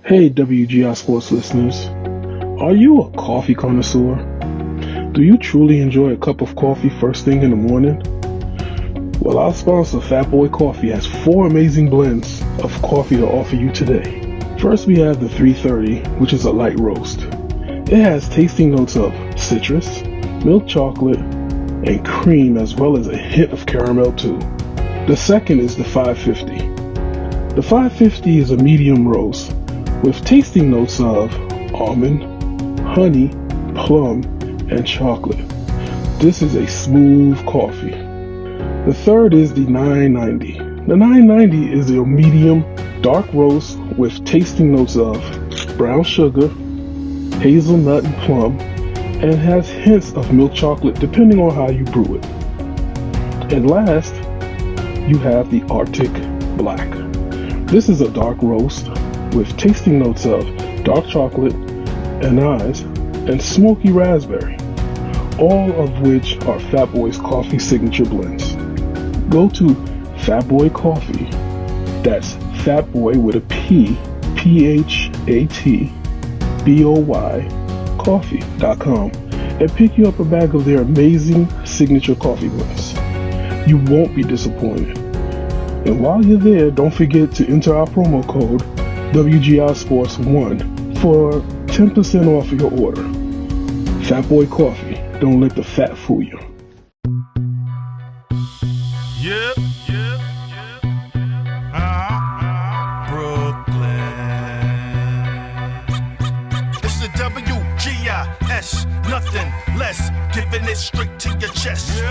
Hey WGI Sports listeners, are you a coffee connoisseur? Do you truly enjoy a cup of coffee first thing in the morning? Well, our sponsor Fat Boy Coffee has 4 amazing blends of coffee to offer you today. First we have the 330, which is a light roast. It has tasting notes of citrus, milk chocolate, and cream, as well as a hint of caramel too. The second is the 550. The 550 is a medium roast with tasting notes of almond, honey, plum, and chocolate. This is a smooth coffee. The third is the 990. The 990 is a medium dark roast with tasting notes of brown sugar, hazelnut, and plum, and has hints of milk chocolate depending on how you brew it. And last, you have the Arctic Black. This is a dark roast with tasting notes of dark chocolate, anise, and smoky raspberry, all of which are Fat Boy's coffee signature blends. Go to Fat Boy Coffee, that's Fat Boy with a P, PHATBOY, coffee.com, and pick you up a bag of their amazing signature coffee blends. You won't be disappointed. And while you're there, don't forget to enter our promo code WGISports1 for 10% off your order. Fat Boy Coffee, don't let the fat fool you. Yeah. Brooklyn. It's the WGIS, nothing less, giving it straight to your chest.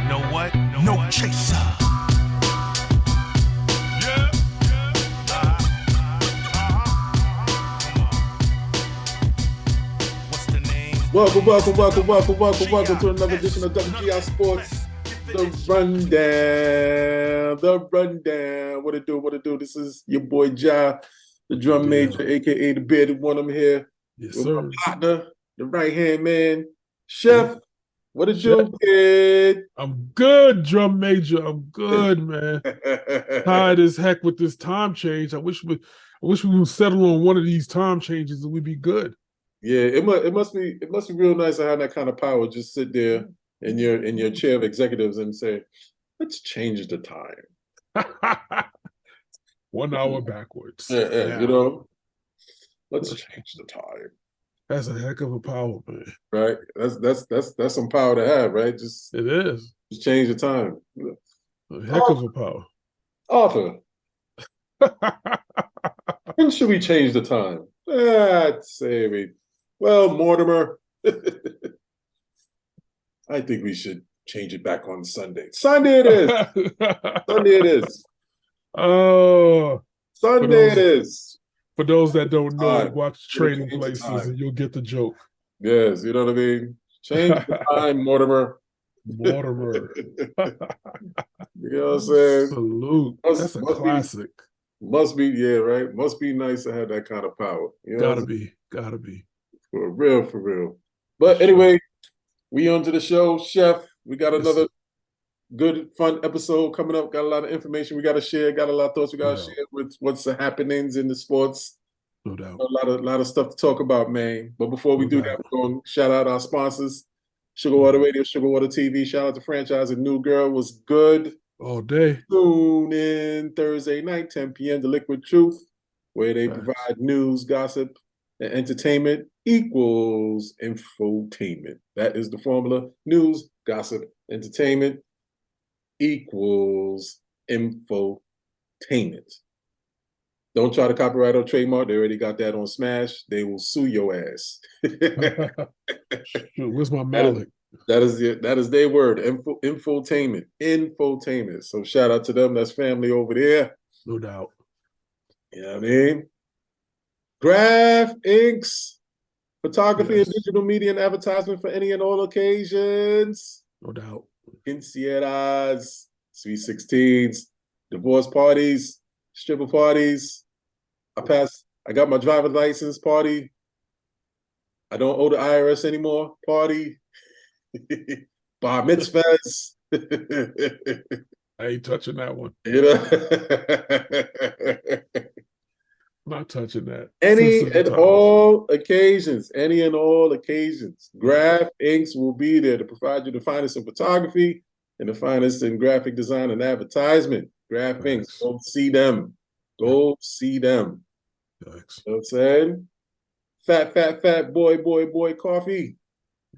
Know what? No chaser. Welcome to another edition of WGI Sports, the rundown. What it do? This is your boy Ja, the drum major, aka the bearded one. I'm here Yes, with sir. my partner, the right hand man, Chef. What it do, kid? I'm good, drum major. I'm good, man. Tired as heck with this time change. I wish we would settle on one of these time changes and we'd be good. Yeah, it must be real nice to have that kind of power. Just sit there in your chair of executives and say, "Let's change the time." 1 hour backwards. Yeah. You know, let's change the time. That's a heck of a power, man. Right? That's some power to have, right? It is. Just change the time. A heck of a power. Arthur, when should we change the time? I'd say well, Mortimer, I think we should change it back on Sunday. Sunday it is. Sunday it is. Oh, Sunday it is. For those that don't know, Time. watch Trading Places and you'll get the joke. Yes, you know what I mean? Change the time, Mortimer. Mortimer. You know what I'm saying? Salute. That's a classic. Must be, yeah, right? Must be nice to have that kind of power. You know Gotta be. For real. But anyway, we on to the show. Chef, we got another good, fun episode coming up. Got a lot of information we got to share. Got a lot of thoughts we got to share with what's the happenings in the sports. No doubt. A lot of stuff to talk about, man. But before we do that, we're going to shout out our sponsors. Sugar Water Radio, Sugar Water TV. Shout out to Franchise and New Girl. Was good. All day. Tune in Thursday night, 10 p.m. to Liquid Truth, where they provide news, gossip, and entertainment equals infotainment. That is the formula. News, gossip, entertainment equals infotainment. Don't try to copyright or trademark. They already got that on Smash. They will sue your ass. Where's my mallet? That is their word. Infotainment. So shout out to them. That's family over there. No doubt. You know what I mean? Graph Inks, photography and digital media and advertisement for any and all occasions. No doubt. Quinceañeras, sweet 16s, divorce parties, stripper parties. I got my driver's license party. I don't owe the IRS anymore party. Bar mitzvahs. I ain't touching that one. You know, I'm not touching that. any Sensitive and times. all occasions, any and all occasions, Graph Inks will be there to provide you the finest in photography and the finest in graphic design and advertisement. Graph Inks, Thanks. go see them. Go see them. Thanks. You know what I'm saying? Fat boy coffee.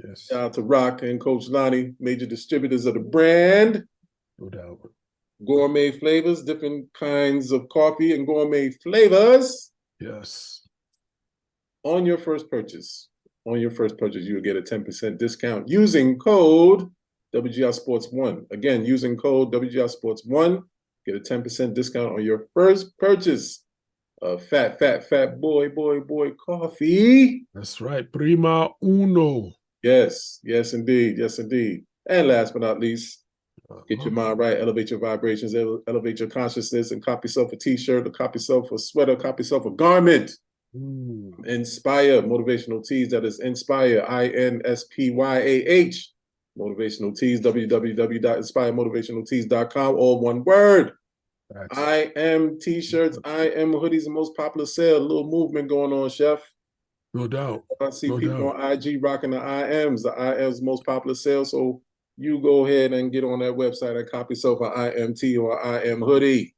Yes. Shout out to Rock and Coach Lonnie, major distributors of the brand. No doubt. Gourmet flavors, different kinds of coffee and gourmet flavors. Yes. On your first purchase. On your first purchase, you will get a 10% discount using code WGISports1. Again, using code WGISports1, get a 10% discount on your first purchase of fat boy coffee. That's right. Prima uno. Yes, yes, indeed. Yes, indeed. And last but not least, get your mind right, elevate your vibrations, elevate your consciousness, and copy yourself a t-shirt, or copy yourself a sweater, copy yourself a garment. Inspire motivational tees. That is Inspire, INSPYAH. Motivational tees, www.inspiremotivationaltees.com, all one word. That's I am t-shirts, I am hoodies, the most popular sale. A little movement going on, Chef. no doubt. I see No people doubt. on IG rocking the IMs. The IMs most popular sale. So you go ahead and get on that website and copy yourself an IMT or IM hoodie.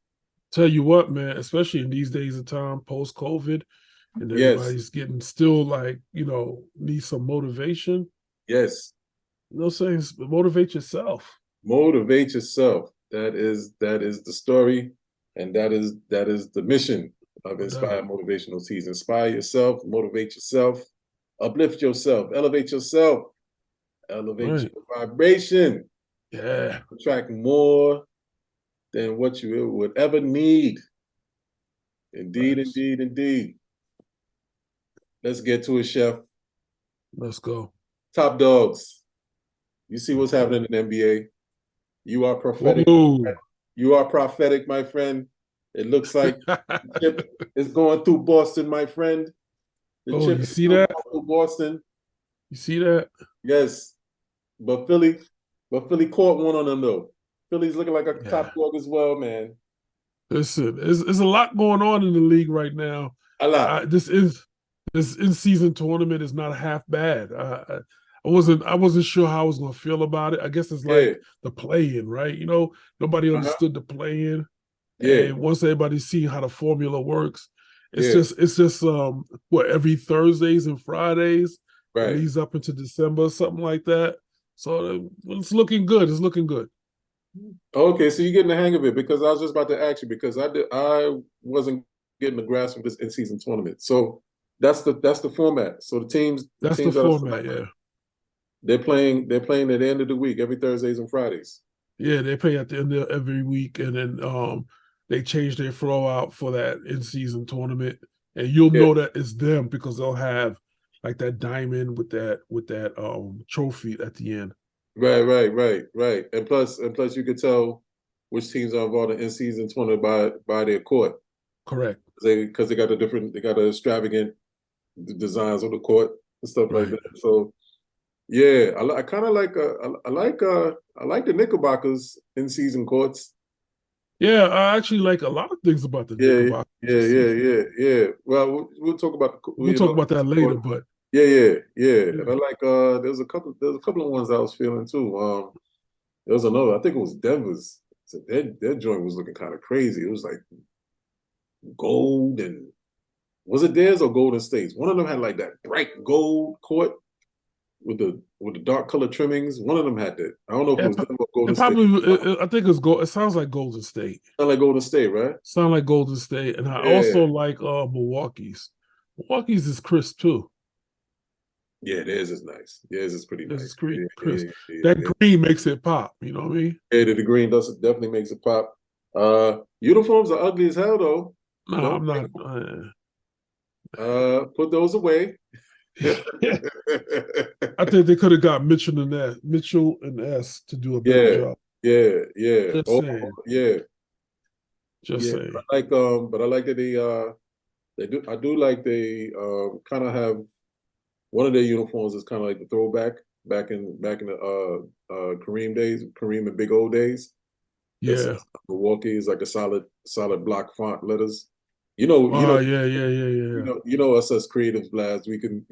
Tell you what, man, especially in these days of time, post-COVID, and Yes, everybody's getting still like, need some motivation. yes. You know what I'm saying? Motivate yourself. Motivate yourself. That is the story, and that is the mission of No Inspire doubt. Motivational Tees. Inspire yourself, motivate yourself, uplift yourself, elevate yourself, elevate Right. your vibration, Yeah. attract more than what you would ever need. Indeed, Thanks. indeed, indeed. Let's get to it, Chef. Let's go. Top dogs. You see what's happening in the NBA. You are prophetic. Whoa. You are prophetic, my friend. It looks like the chip is going through Boston, my friend. The Oh, chip you is see still that? going through Boston. You see that? Yes. But Philly caught one on them though. Philly's looking like a Yeah. top dog as well, man. Listen, there's a lot going on in the league right now. A lot. This in-season tournament is not half bad. I wasn't sure how I was going to feel about it. I guess it's Yeah. like the play-in, right? Nobody Uh-huh. understood the play-in, Yeah. and once everybody's seen how the formula works, it's Yeah. just every Thursdays and Fridays. It Right. leads up into December, something like that. So it's looking good. It's looking good. Okay, so you're getting the hang of it because I was just about to ask you because I wasn't getting the grasp of this in-season tournament. So that's the format. So the That's the teams that are format, selected, yeah. they're playing at the end of the week every Thursdays and Fridays. Yeah, they pay at the end of every week, and then they change their throw out for that in season tournament, and you'll Yeah. know that it's them because they'll have like that diamond with that trophy at the end. Right. And plus you could tell which teams are involved in in-season tournament by their court. Correct. Because they got the extravagant designs on the court and stuff like Right. that. So yeah, I kind of like I like the Knickerbockers in-season courts. Yeah, I actually like a lot of things about the Yeah, Knickerbockers yeah, this yeah, season. yeah, yeah. Well, we'll talk about We'll talk about that later, but yeah. yeah, And I like there's a couple of ones I was feeling too. There was another, I think it was Denver's. So their joint was looking kind of crazy. It was like gold and was it theirs or Golden State's? One of them had like that bright gold court with the dark color trimmings. One of them had that. I don't know if it yeah, was Denver or Golden it State. probably. I think it's gold. It sounds like Golden State. Sound like Golden State, right? Sound like Golden State, and I Yeah, also like Milwaukee's. Milwaukee's is crisp too. yeah. Theirs is nice. Theirs is pretty This is nice. Yeah, crisp. yeah, yeah, That yeah. green makes it pop. You know what I mean? Yeah, the green does definitely makes it pop. Uniforms are ugly as hell though. No, Don't I'm not. put those away. I think they could have got Mitchell and S to do a better Yeah, job. yeah. Just Oh, saying. yeah, Just yeah. saying. But I like that they do. I do like they kind of have one of their uniforms is kind of like the throwback back in the Kareem days, Kareem and Big old days. It's Yeah. Milwaukee is like a solid block font letters. Oh, yeah. Us as creative lads, we can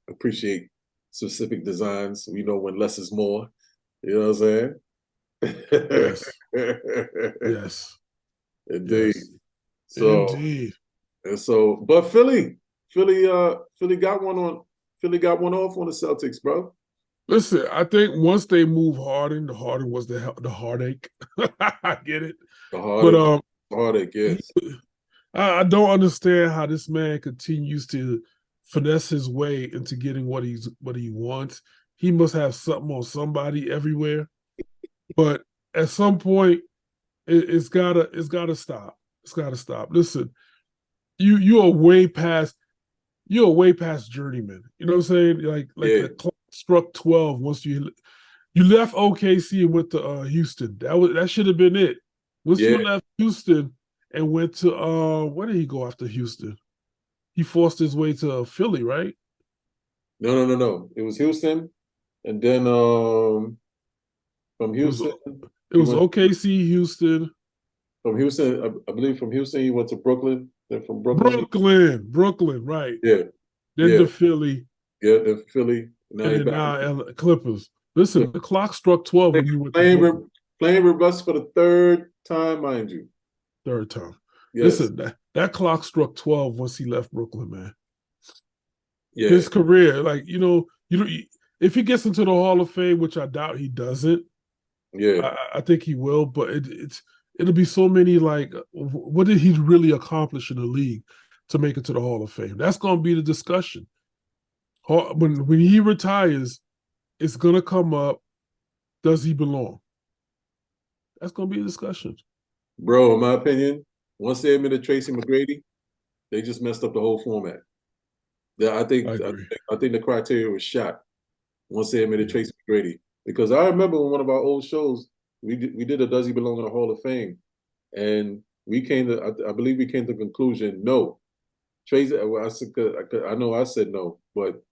appreciate specific designs. We know when less is more. You know what I'm Yes. saying? Yes. Indeed. Yes. So Indeed. but Philly got one on. Philly got one off on the Celtics, bro. Listen, I think once they move Harden, the Harden was the heartache. I get it. The But heartache, the heartache, he, yes. I don't understand how this man continues to finesse his way into getting what he wants. He must have something on somebody everywhere. But at some point, it's gotta stop. It's gotta stop. Listen, you're way past journeyman. You know what I'm saying? Like Yeah, the clock struck 12 once you left OKC and went to Houston. That should have been it. Once yeah. you left Houston and went to where did he go after Houston? He forced his way to Philly, right? No. It was Houston, and then from It was Houston it he was went OKC, Houston, from Houston. I believe from Houston he went to Brooklyn. Then from Brooklyn, Brooklyn, right? yeah, Then yeah, to Philly, yeah. Then Philly. Now and he then back now in Clippers. Listen, the clock struck 12 when you went to playing Brooklyn. playing reverse for the third time, mind you. Third time. Yes, Listen, that clock struck 12 once he left Brooklyn, man. yeah, His career, like, if he gets into the Hall of Fame, which I doubt he doesn't, yeah, I think he will, but it'll be so many like, what did he really accomplish in the league to make it to the Hall of Fame? That's going to be the discussion. When he retires, it's going to come up. Does he belong? That's going to be a discussion. bro. In my opinion, once they admitted Tracy McGrady, they just messed up the whole format. Yeah, I agree. I think the criteria was shot once they admitted Yeah. Tracy McGrady. Because I remember in one of our old shows, we did a Does He Belong in the Hall of Fame? And I believe we came to the conclusion, no. Tracy, well, I know I said no, but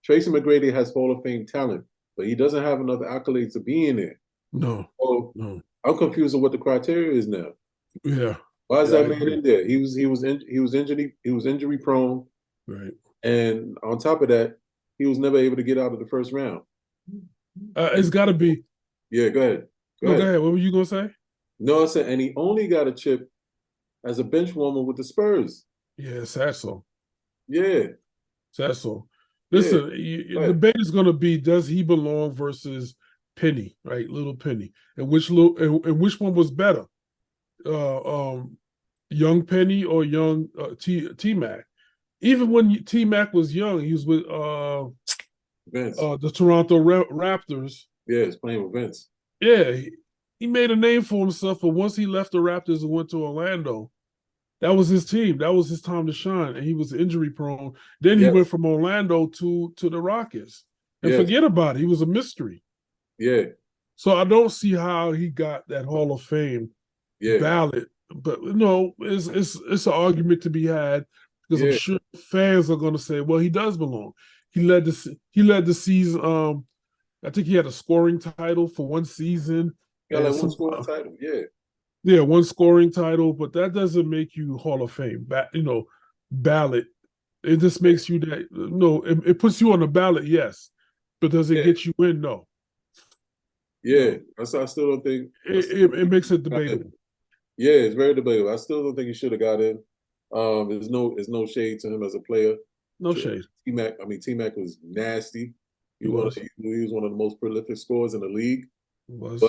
Tracy McGrady has Hall of Fame talent, but he doesn't have enough accolades to be in there. No, So no. I'm confused on what the criteria is now. Yeah. Why is Yeah, I that man agree. in there? He was injury prone, Right. and on top of that, he was never able to get out of the first round. It's And got to be. yeah, go ahead. Go No, go ahead. ahead. What were you going to say? No, I said, and he only got a chip as a bench warmer with the Spurs. Yeah, Sasso. Yeah, Sasso. yeah. Listen, Go the ahead. debate is going to be: does he belong versus Penny, right? Little Penny, and which one was better, young Penny or young T Mac? Even when T Mac was young, he was with Vince. the Toronto Raptors. Yeah, he's playing with Vince. Yeah, he made a name for himself, but once he left the Raptors and went to Orlando, that was his team. That was his time to shine, and he was injury prone. Then he went Yes, from Orlando to the Rockets, and yes, forget about it. He was a mystery. yeah, So I don't see how he got that Hall of Fame yeah, ballot. But no, it's an argument to be had because I'm yeah. sure fans are going to say, well, he does belong. He led the season. I think he had a scoring title for one season Got and like one some. scoring title. Yeah, Yeah, one scoring title, but that doesn't make you Hall of Fame. Ballot. It just yeah, makes you that. No, it puts you on the ballot, yes, but does it yeah. get you in? No, Yeah. no. I still don't think. I It, still it, don't it think makes it he got in. debatable. Yeah, it's very debatable. I still don't think he should have got in. There's no shade to him as a player. No shade. T Mac was nasty. He was. He was one of the most prolific scorers in the league, He but was.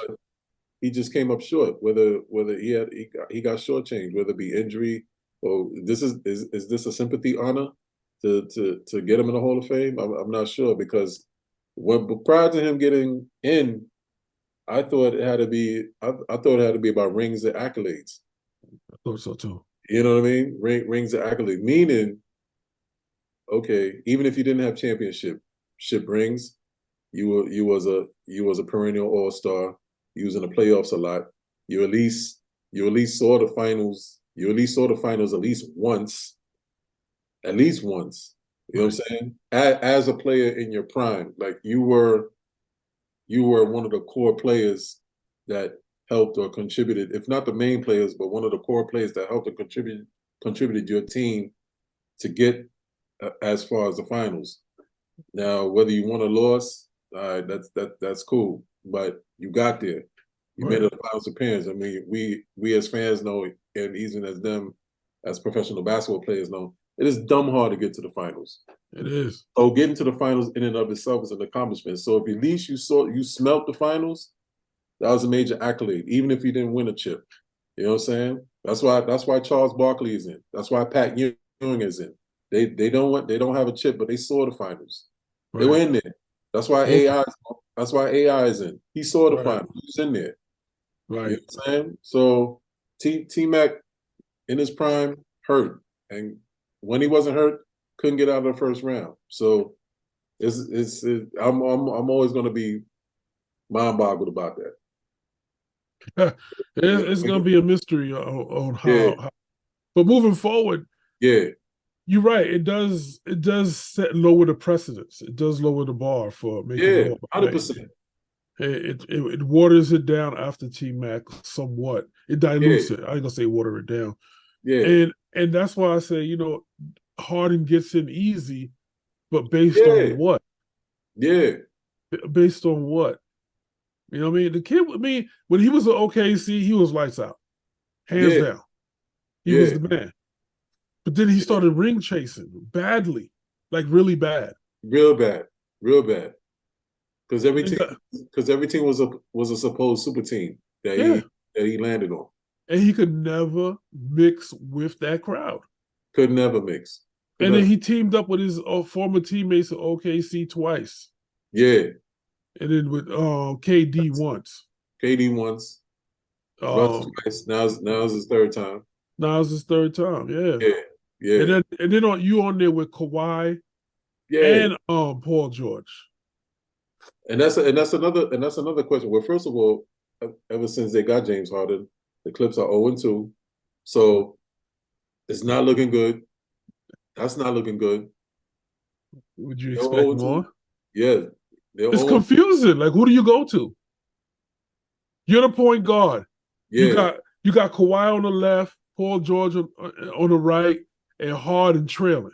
he just came up short. Whether he got shortchanged, whether it be injury or is this a sympathy honor to get him in the Hall of Fame? I'm not sure because prior to him getting in, I thought it had to be I thought it had to be about rings and accolades. I thought so too. You know what I mean? Rings and accolades, meaning okay, even if you didn't have ship rings, you was a perennial all star. You was in the playoffs a lot. You at least saw the finals. You at least saw the finals at least once. At least once. You know Right. what I'm saying? As a player in your prime, like you were one of the core players that helped or contributed, if not the main players, but one of the core players that helped or contributed your team to get as far as the finals. Now, whether you won or lost, that's cool, but you got there. You made a finals appearance. I mean, we as fans know, and even as them, as professional basketball players know, it is dumb hard to get to the finals. It is. So getting to the finals in and of itself is an accomplishment. So if at least you smelt the finals, that was a major accolade, even if you didn't win a chip. You know what I'm saying? That's why Charles Barkley is in. That's why Pat Ewing is in. They don't have a chip, but they saw the finals. Right. They were in there. That's why AI is in. He saw the finals. He was in there. Right. You know what I'm saying? So T-Mac in his prime hurt. And when he wasn't hurt, couldn't get out of the first round. So I'm always gonna be mind boggled about that. It's going to be a mystery on how. But moving forward, you're right. It does lower the precedence. It does lower the bar for making 100%. It waters it down after T-Mac somewhat. It dilutes it. I ain't gonna say water it down. Yeah, and that's why I say, Harden gets in easy, but based on what? Yeah, based on what? You know what I mean? The kid, when he was at OKC, he was lights out, hands down. He was the man. But then he started ring chasing badly, like really bad, real bad. Because everything was a supposed super team that he landed on, and he could never mix with that crowd. Could never mix. And then he teamed up with his former teammates at OKC twice. Yeah. And then with KD once. Twice. Now it's his third time. Now it's his third time. Yeah. Yeah. And then you on there with Kawhi. And Paul George. And that's another question. Well, first of all, ever since they got James Harden, the Clips are 0-2. So it's not looking good. That's not looking good. Would you expect more? Yeah. It's confusing. Like, who do you go to? You're the point guard. Yeah. You got Kawhi on the left, Paul George on the right, and Harden trailing.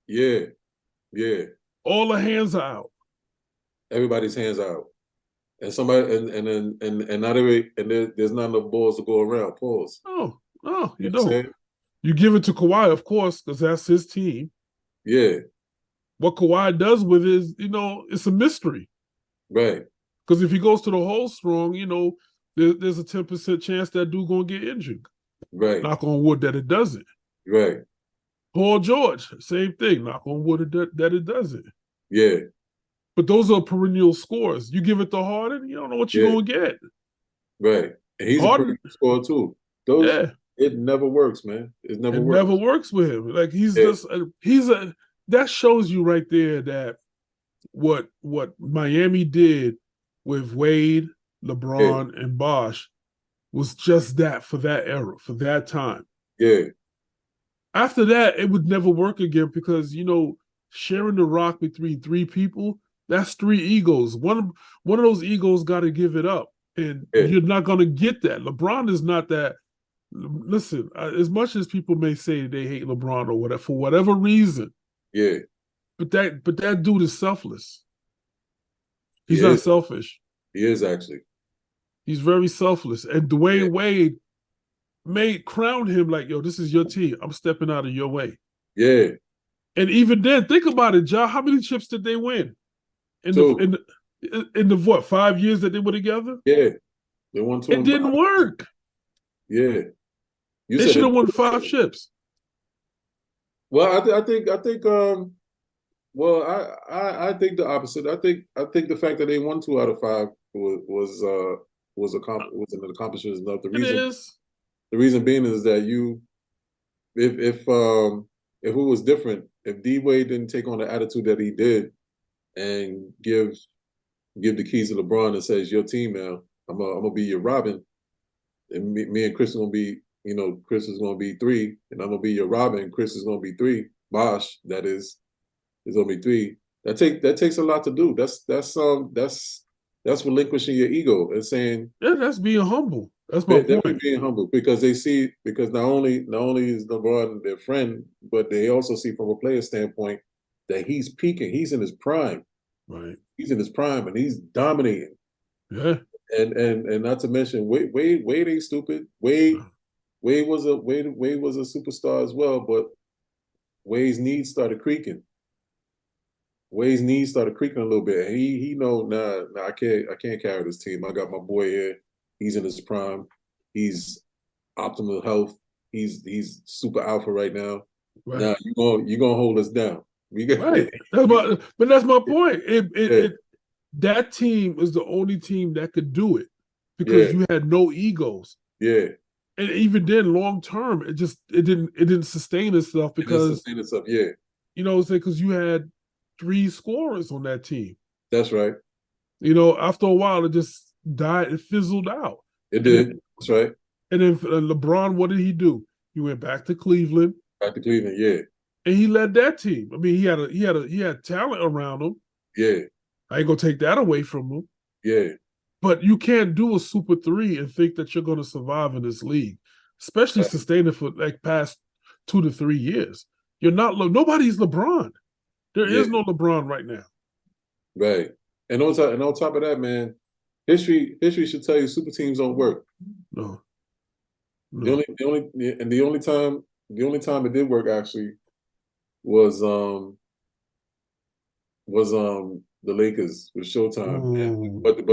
Yeah. All the hands are out. Everybody's hands are out. And somebody and not every there's not enough balls to go around. Pause. No, you don't. You give it to Kawhi, of course, because that's his team. Yeah. What Kawhi does with it is, it's a mystery. Right. Because if he goes to the hole strong, there's a 10% chance that dude gonna get injured. Right. Knock on wood that it doesn't. Right. Paul George, same thing. Knock on wood that it doesn't. Yeah. But those are perennial scores. You give it to Harden, you don't know what you're gonna get. Right. And he's Harden, a perennial scorer too. It never works, man. It never works with him. Like that shows you right there that what Miami did with Wade, LeBron, and Bosh was just that for that era, for that time. Yeah. After that, it would never work again because, sharing the rock between three people, that's three egos. One of those egos got to give it up. And you're not going to get that. LeBron is not that. Listen, as much as people may say they hate LeBron or whatever, for whatever reason. Yeah. But that dude is selfless. He's not selfish. He is actually. He's very selfless. And Dwayne Wade crowned him like, yo, this is your team. I'm stepping out of your way. Yeah. And even then, think about it, Ja. How many chips did they win? In the what, 5 years that they were together? Yeah. They won 2. It didn't work. Yeah. They should have won 5 chips. Well, I think I think the opposite. I think the fact that they won 2 out of 5 was an accomplishment enough. The reason being is that if it was different, if D Wade didn't take on the attitude that he did and give the keys to LeBron and says, your team now, I'm gonna be your Robin, and me and Chris are gonna be, Chris is gonna be 3, and I'm gonna be your Robin, Chris is gonna be 3. Bosh, that is gonna be 3. That takes a lot to do. That's that's relinquishing your ego and saying that's being humble. That's my they're definitely point. being humble because they see because not only is LeBron their friend, but they also see from a player standpoint that he's peaking. He's in his prime. Right. He's in his prime and he's dominating. Yeah. And not to mention Wade ain't stupid. Wade was a superstar as well, but Wade's knees started creaking. Wade's knees started creaking a little bit. And he know, nah, I can't carry this team. I got my boy here. He's in his prime. He's optimal health. He's super alpha right now. Right. Nah, you gonna hold us down. We got right. But that's my point. That team is the only team that could do it because you had no egos. Yeah. And even then, long term, it didn't sustain itself because yeah. You know, because you had 3 scorers on that team. That's right. You know, after a while, it just died. It fizzled out. It did. That's right. And then LeBron, what did he do? He went back to Cleveland. Back to Cleveland, yeah. And he led that team. I mean, he had talent around him. Yeah. I ain't gonna take that away from him. Yeah. But you can't do a super 3 and think that you're going to survive in this league, especially sustain it for like past 2 to 3 years. You're not. Nobody's LeBron. There is no LeBron right now. Right. And on top of that, man, history should tell you super teams don't work. No. The only time it did work actually was the Lakers with Showtime. But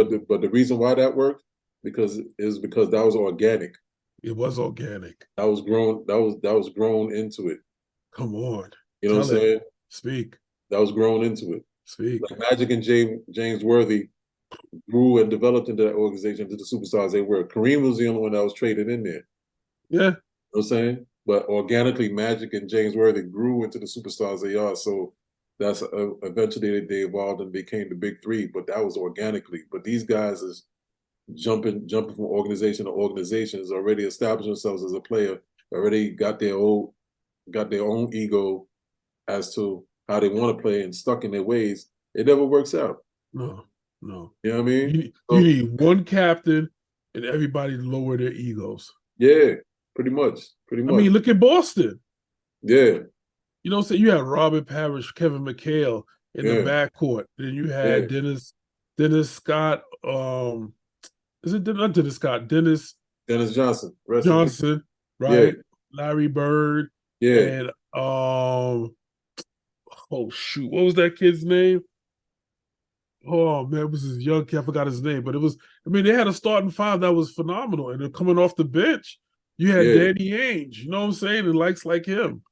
the reason why that worked because that was organic. It was organic. That was grown into it. Come on. You know what I'm saying? Speak. That was grown into it. Speak. Like Magic and James Worthy grew and developed into that organization to the superstars they were. Kareem was the only one that was traded in there. Yeah. You know what I'm saying? But organically, Magic and James Worthy grew into the superstars they are. So that's eventually they evolved and became the big 3. But that was organically. But these guys is jumping from organization to organization, has already established themselves as a player, already got their own ego as to how they want to play and stuck in their ways. It never works out. No. You know what I mean? You need one captain and everybody to lower their egos. Yeah, pretty much. I mean, look at Boston. Yeah. You know, so you had Robert Parrish, Kevin McHale in the backcourt. Then you had Dennis Scott. Is it not Dennis Scott? Dennis Johnson. Johnson, right? Yeah. Larry Bird. Yeah. And oh shoot, what was that kid's name? Oh man, it was this young kid. I forgot his name, but it was. I mean, they had a starting 5 that was phenomenal, and they're coming off the bench. You had Danny Ainge. You know what I'm saying? And likes like him.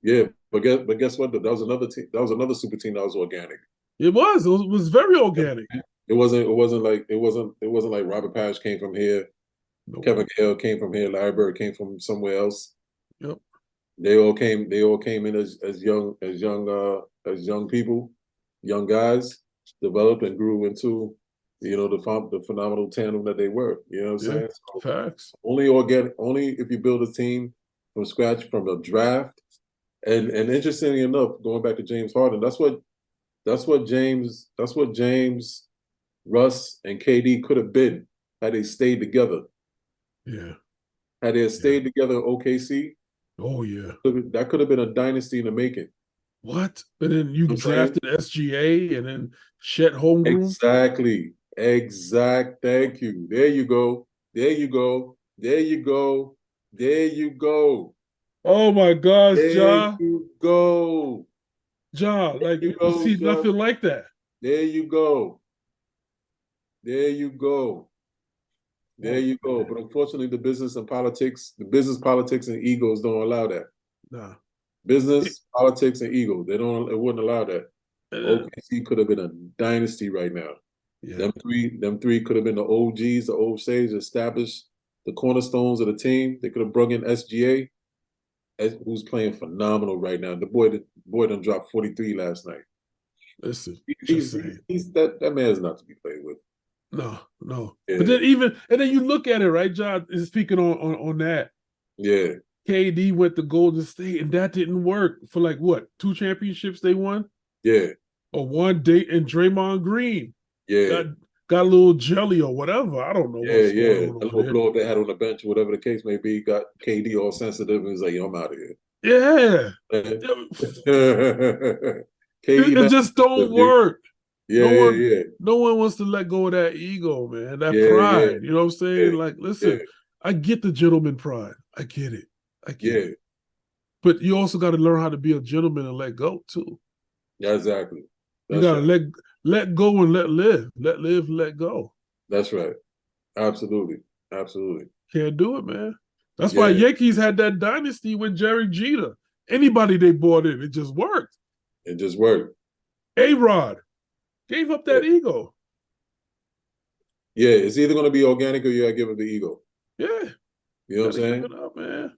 Yeah, but guess what? That was another team. That was another super team that was organic. It was very organic. It wasn't like Robert Parrish came from here. Nope. Kevin McHale came from here. Larry Bird came from somewhere else. Yep. They all came in as young people, young guys, developed and grew into, the phenomenal tandem that they were. You know what I'm saying? So facts. Only if you build a team from scratch from a draft. And interestingly enough, going back to James Harden, that's what James, Russ, and KD could have been had they stayed together. Yeah. Had they stayed together in OKC. Oh yeah. That could have been a dynasty in the making. What? And then you drafted SGA and then Chet Holmgren. Exactly. Thank you. There you go. Oh my gosh, Ja. There you go. Ja, like you see nothing like that. There you go. But unfortunately, the business, politics, and egos don't allow that. Nah. Business, politics, and ego. It wouldn't allow that. OKC could have been a dynasty right now. Yeah. Them three could have been the OGs, the old sage, established the cornerstones of the team. They could have brought in SGA, who's playing phenomenal right now. The boy done dropped 43 last night. Listen, that man is not to be played with. No. Yeah. But then you look at it, right, John? Speaking on that. Yeah. KD went to Golden State, and that didn't work for 2 championships they won? Yeah. Or one date and Draymond Green. Yeah. got a little jelly or whatever. I don't know what's going on A over little there. blow up they had on the bench, whatever the case may be. Got KD all sensitive and he's like, "Yo, I'm out of here." Yeah. KD, It not just don't sensitive, dude. work. Yeah, yeah, yeah, No one wants to let go of that ego, man, that yeah, yeah, pride. You know what I'm saying? yeah, Like, yeah, listen, I get the gentleman pride. I get it. I get yeah. it. But you also got to learn how to be a gentleman and let go too. Yeah, exactly. You That's got to right. let go and let live. Let live, let go. That's right. Absolutely. Absolutely. Can't do it, man. That's why Yeah, Yankees had that dynasty with Jerry Jeter. Anybody they brought in, it just worked. it just worked. A-Rod gave up Yeah, that ego. yeah. It's either going to be organic or you got to give it the ego. Yeah, You know what I'm gotta give saying? it up, man.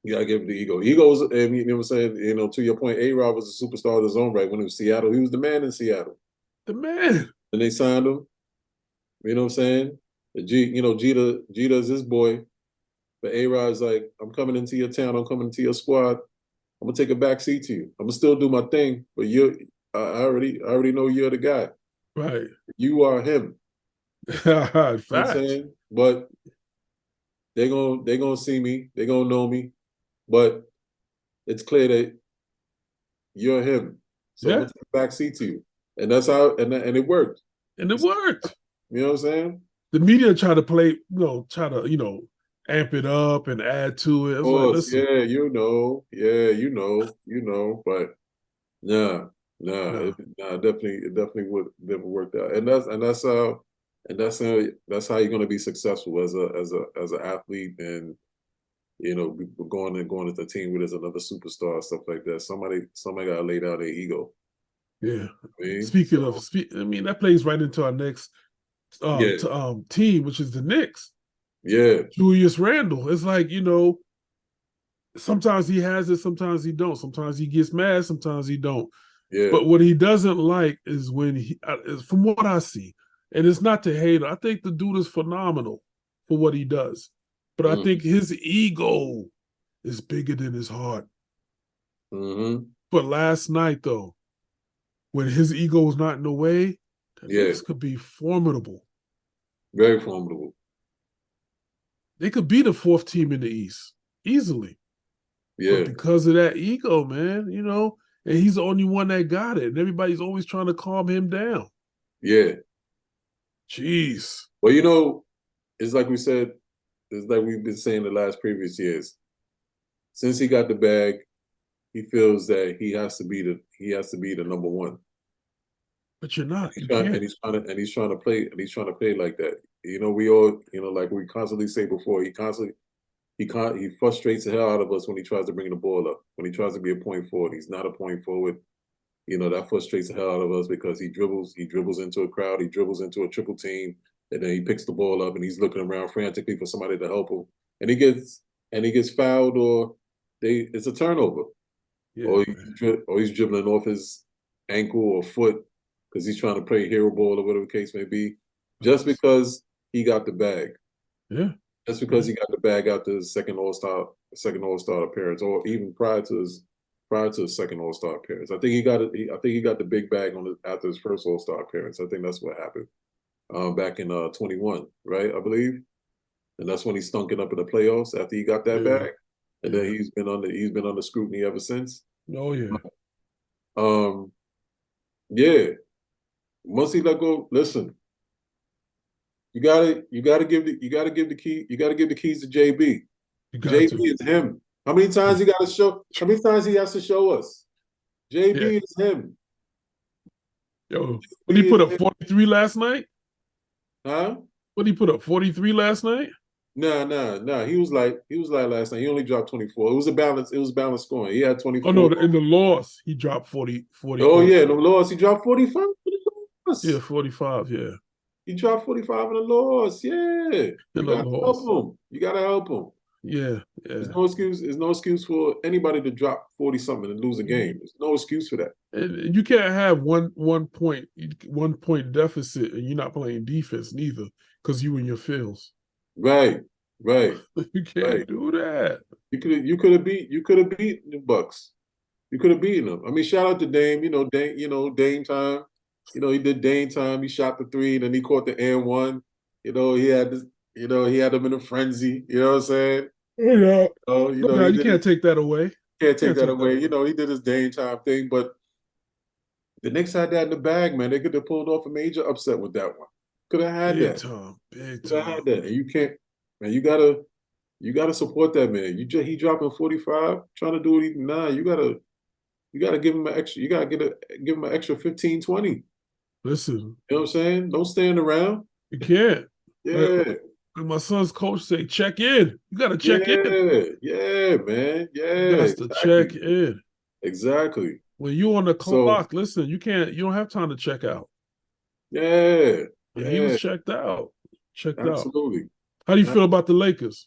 You got to give it the ego. Egos, I mean, you know what I'm saying? You know, to your point, A-Rod was a superstar of his own right when he was Seattle. He was the man in Seattle. The man. And they signed him. You know what I'm saying? Jeter's his boy. But A-Rod's like, I'm coming into your town. I'm coming into your squad. I'm gonna take a back seat to you. I'm gonna still do my thing, but I already know you're the guy. Right. You are him. You know what I'm Facts. saying? But they're gonna see me. They're gonna know me. But it's clear that you're him. So I'm Yeah. gonna take a back seat to you. And that's how and it worked. And it worked. You know what I'm saying? The media try to play, amp it up and add to it. Of It's like, course, listen, yeah, but nah, no, it definitely would never worked out. That's how you're gonna be successful as an athlete and going into the team with as another superstar, stuff like that. Somebody gotta lay down their ego. yeah. I mean, Speaking so of, that plays right into our next yeah, team, which is the Knicks. yeah, Julius Randle. It's like, sometimes he has it, sometimes he don't. Sometimes he gets mad, sometimes he don't. yeah. But what he doesn't like is when from what I see, and it's not to hate, I think the dude is phenomenal for what he does. But I Mm, think his ego is bigger than his heart. mm-hmm. But last night, though, when his ego was not in the way, the Yeah, Knicks could be formidable. very formidable. They could be the fourth team in the East easily. But Yeah, because of that ego, man, and he's the only one that got it. And everybody's always trying to calm him down. yeah. Jeez. Well, it's like we said, it's like we've been saying the last previous years. Since he got the bag, he feels that he has to be the number one. But you're not. You And can't. he's trying to play like that. We all, like we constantly say before, he frustrates the hell out of us when he tries to bring the ball up. When he tries to be a point forward, he's not a point forward. That frustrates the hell out of us because he dribbles into a crowd, he dribbles into a triple team, and then he picks the ball up and he's looking around frantically for somebody to help him. And he gets fouled or it's a turnover. Yeah, Or he's dribbling off his ankle or foot because he's trying to play hero ball or whatever the case may be, just because he got the bag. Yeah. Just because he got the bag after his second All Star appearance, or even prior to his second All Star appearance. I think he got it. I think he got the big bag after his first All Star appearance. I think that's what happened back in 21, right? I believe, and that's when he stunk it up in the playoffs after he got that Yeah. bag, and then he's been under scrutiny ever since. Oh yeah. Yeah. Once he let go, listen. You gotta give the keys to JB. You got JB to. is him. How many times he has to show us? Yeah. JB is him. Yo, when he JB put is up him. 43 last night? Huh? When he put up 43 last night? Nah. He was like last night. He only dropped 24. It was balanced scoring. He had Oh no, 24. in the loss, he dropped 40 Oh points. yeah, the loss. He dropped 45 for the Yeah, loss. 45, yeah. He dropped 45 in the loss. Yeah. In You the gotta help loss. him. You gotta help him. Yeah, yeah. There's no excuse. There's no excuse for anybody to drop 40 something and lose a game. There's no excuse for that. And you can't have one point deficit and you're not playing defense neither because you in your feels. Right. You can't do that. You could have beaten the Bucks. You could have beaten them. I mean, shout out to Dame. Dame time. he did Dame time. He shot the three, and then he caught the and one. He had this. He had him in a frenzy. You know what I'm saying? Yeah. He You did can't take that away. can't take that away. He did his Dame time thing, but the Knicks had that in the bag, man. They could have pulled off a major upset with that one. Could have had Big that. time. Big Could have time. had that. And you can't, man. You gotta support that man. He dropping 45, trying to do what he nah. You gotta give him an extra. You gotta give him an extra 15, 20. Listen, You know what I'm saying? Don't stand around. you can't. Yeah. Like my son's coach say, check in. You got to check in. Yeah, man. Yeah. You got to check in. Exactly. When you on the So, clock, listen, you don't have time to check out. yeah. And he was checked out. Checked out. Absolutely. How do you feel about the Lakers?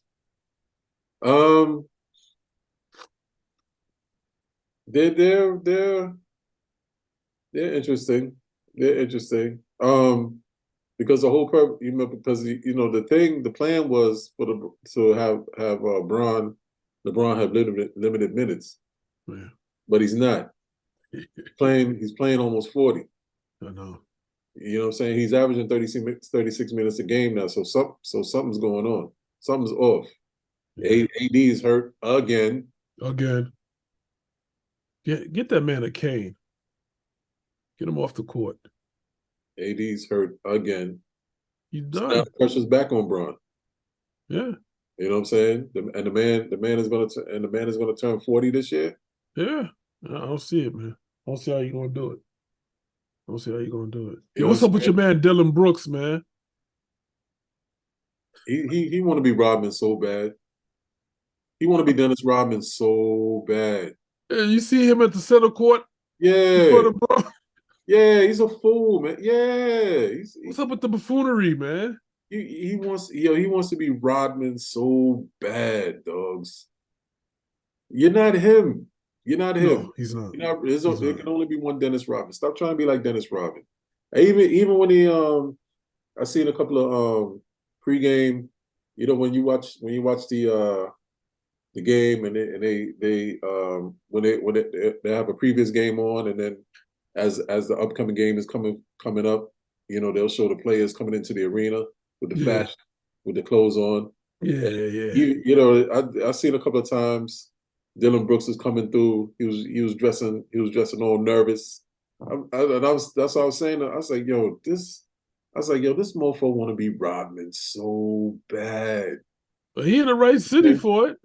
They're interesting. They're interesting. Because the whole purpose, because the plan was to have LeBron have limited minutes, Yeah. but he's not He's playing almost 40. I know. You know what I'm saying? He's averaging 36 minutes a game now. So something's going on. Something's off. Yeah. AD is hurt again. Again. Get that man a cane. Get him off the court. AD's hurt again. He's done. So now the pressure's back on Bron. Yeah. You know what I'm saying? The man is gonna turn 40 this year. Yeah. I don't see it, man. I don't see how you're gonna do it. I don't see how you're gonna do it. You Yo, what's up with your man Dylan Brooks, man? He want to be Rodman so bad. He want to be Dennis Rodman so bad. Yeah, you see him at the center court? Yeah. Yeah, he's a fool, man. Yeah. What's up with the buffoonery, man? He wants to be Rodman so bad, dogs. You're not him. You're not him. No, he's not. There can only be one Dennis Rodman. Stop trying to be like Dennis Rodman. Even when he I seen a couple of pregame, when you watch the game and they when they have a previous game on, and then as the upcoming game is coming up, they'll show the players coming into the arena with the fashion, with the clothes on. Yeah. I seen a couple of times Dylan Brooks was coming through. He was dressing all nervous. That's what I was saying. I was like, this mofo want to be Rodman so bad. But he in the right city for it.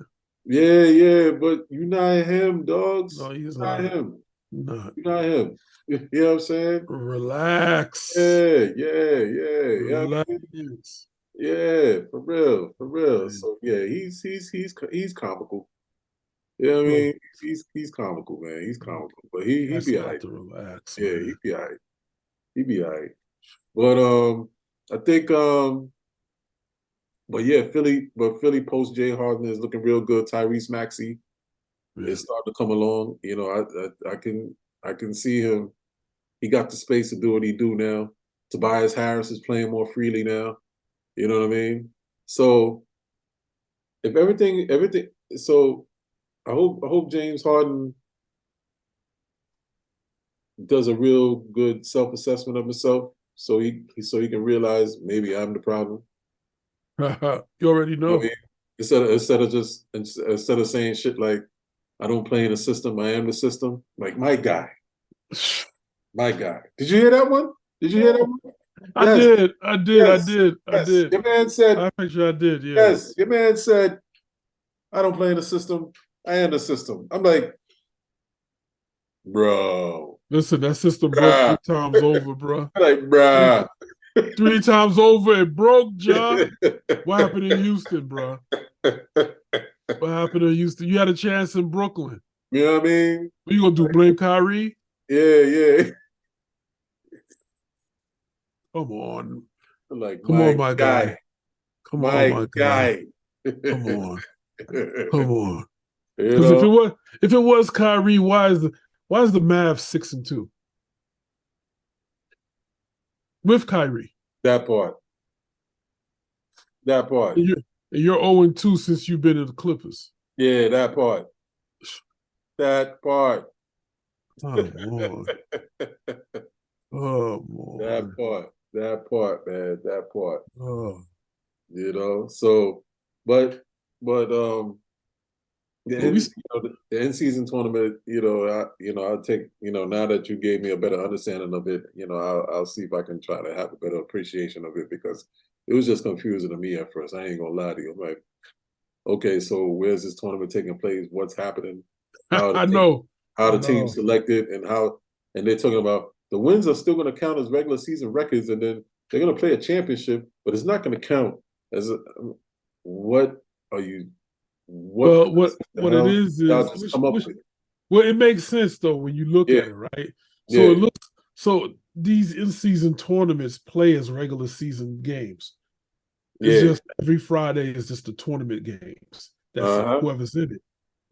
Yeah, but you're not him, dogs. No, he's not him. Not. You're not him. You know what I'm saying? Relax. Yeah. Relax. Yeah, for real. Yeah. So yeah, he's comical. You know what I mean? He's comical, man. He's comical, but he be all right. Relax. Yeah, man. He be all right. But I think but yeah, Philly post Jay Harden is looking real good. Tyrese Maxey is starting to come along. I can see him. He got the space to do what he do now. Tobias Harris is playing more freely now. You know what I mean? So if everything, so I hope James Harden does a real good self-assessment of himself, so he can realize maybe I'm the problem. You already know. I mean, instead of saying shit like I don't play in a system, I am the system. Like my guy. Did you hear that one? I did. Your man said. I picture I did. Yeah. Yes, your man said, "I don't play in the system. I am the system." I'm like, bro. Listen, that system broke 3 times over, bro. Like, bruh. 3 times over, it broke, John. What happened in Houston, bro? What happened in Houston? You had a chance in Brooklyn. You know what I mean? What you gonna do? Blame Kyrie? Yeah. Come on. Like, come on, my guy. Come on, my guy. Come on. Come on. Because if it was Kyrie, why is the Mavs 6-2? With Kyrie. That part. And you're 0-2 since you've been in the Clippers. Yeah, that part. Come on. Oh boy. That part, man, that part. Oh. So, but the But we the in season tournament, I'll take, now that you gave me a better understanding of it, I'll see if I can try to have a better appreciation of it, because it was just confusing to me at first. I ain't gonna lie to you. I'm like, okay, so where's this tournament taking place? What's happening? How the I team, know. how I the team know. selected, and they're talking about the wins are still going to count as regular season records, and then they're going to play a championship, but it's not going to count as what are you? What Well, the what it hell is did y'all just come up which with? well, it makes sense though when you look Yeah, at it, right? So it yeah, looks so these in-season tournaments play as regular season games. It's yeah, just every Friday is just the tournament games. That's it. uh-huh, Whoever's in it.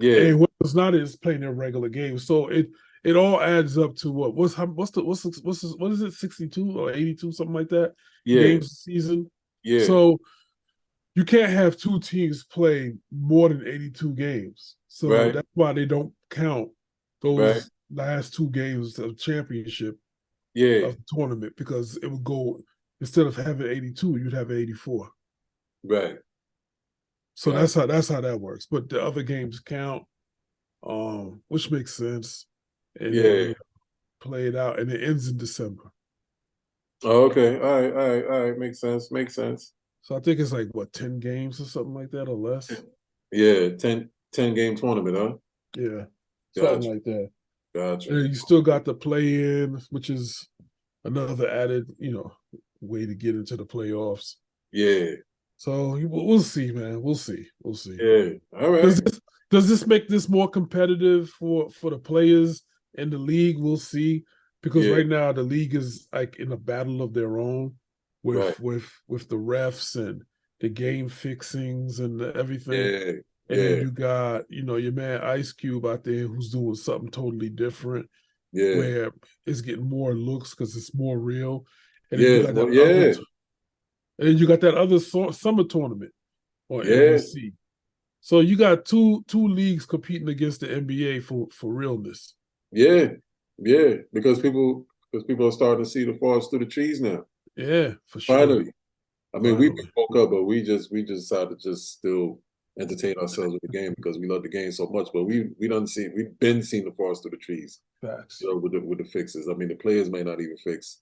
yeah, And whoever's not is playing their regular games. So it all adds up to what is it, 62 or 82, something like that, yeah, games a season. yeah, So you can't have two teams play more than 82 games. So right, that's why they don't count right, those last two games of championship yeah, of the tournament, because it would go, instead of having 82, you'd have 84. right, So got that's how that works. But the other games count, which makes sense. And then yeah. play it out, and it ends in December. Oh, okay, all right, makes sense, makes sense. So I think it's like what, 10 games or something like that or less. Yeah, 10 game tournament, huh? Yeah, something Gotcha, like that. gotcha. And you still got the play in, which is another added, way to get into the playoffs. Yeah, So we'll see, man. We'll see. We'll see. yeah. All Does right. this make this more competitive for the players and the league? We'll see, because Yeah, right now the league is like in a battle of their own right. with the refs and the game fixings and everything. Yeah, And then yeah, you got, your man Ice Cube out there who's doing something totally different, yeah, where it's getting more looks because it's more real. And then you yeah. got Well, yeah, that other summer tournament on yeah, NBC. So you got two leagues competing against the NBA for realness. yeah, yeah. Because people are starting to see the forest through the trees now. Yeah, for sure. Finally. I mean, we Finally. woke up, but we just decided to just still entertain ourselves with the game because we love the game so much. But we've been seeing the forest through the trees, Facts. with the fixes. I mean, the players may not even fix,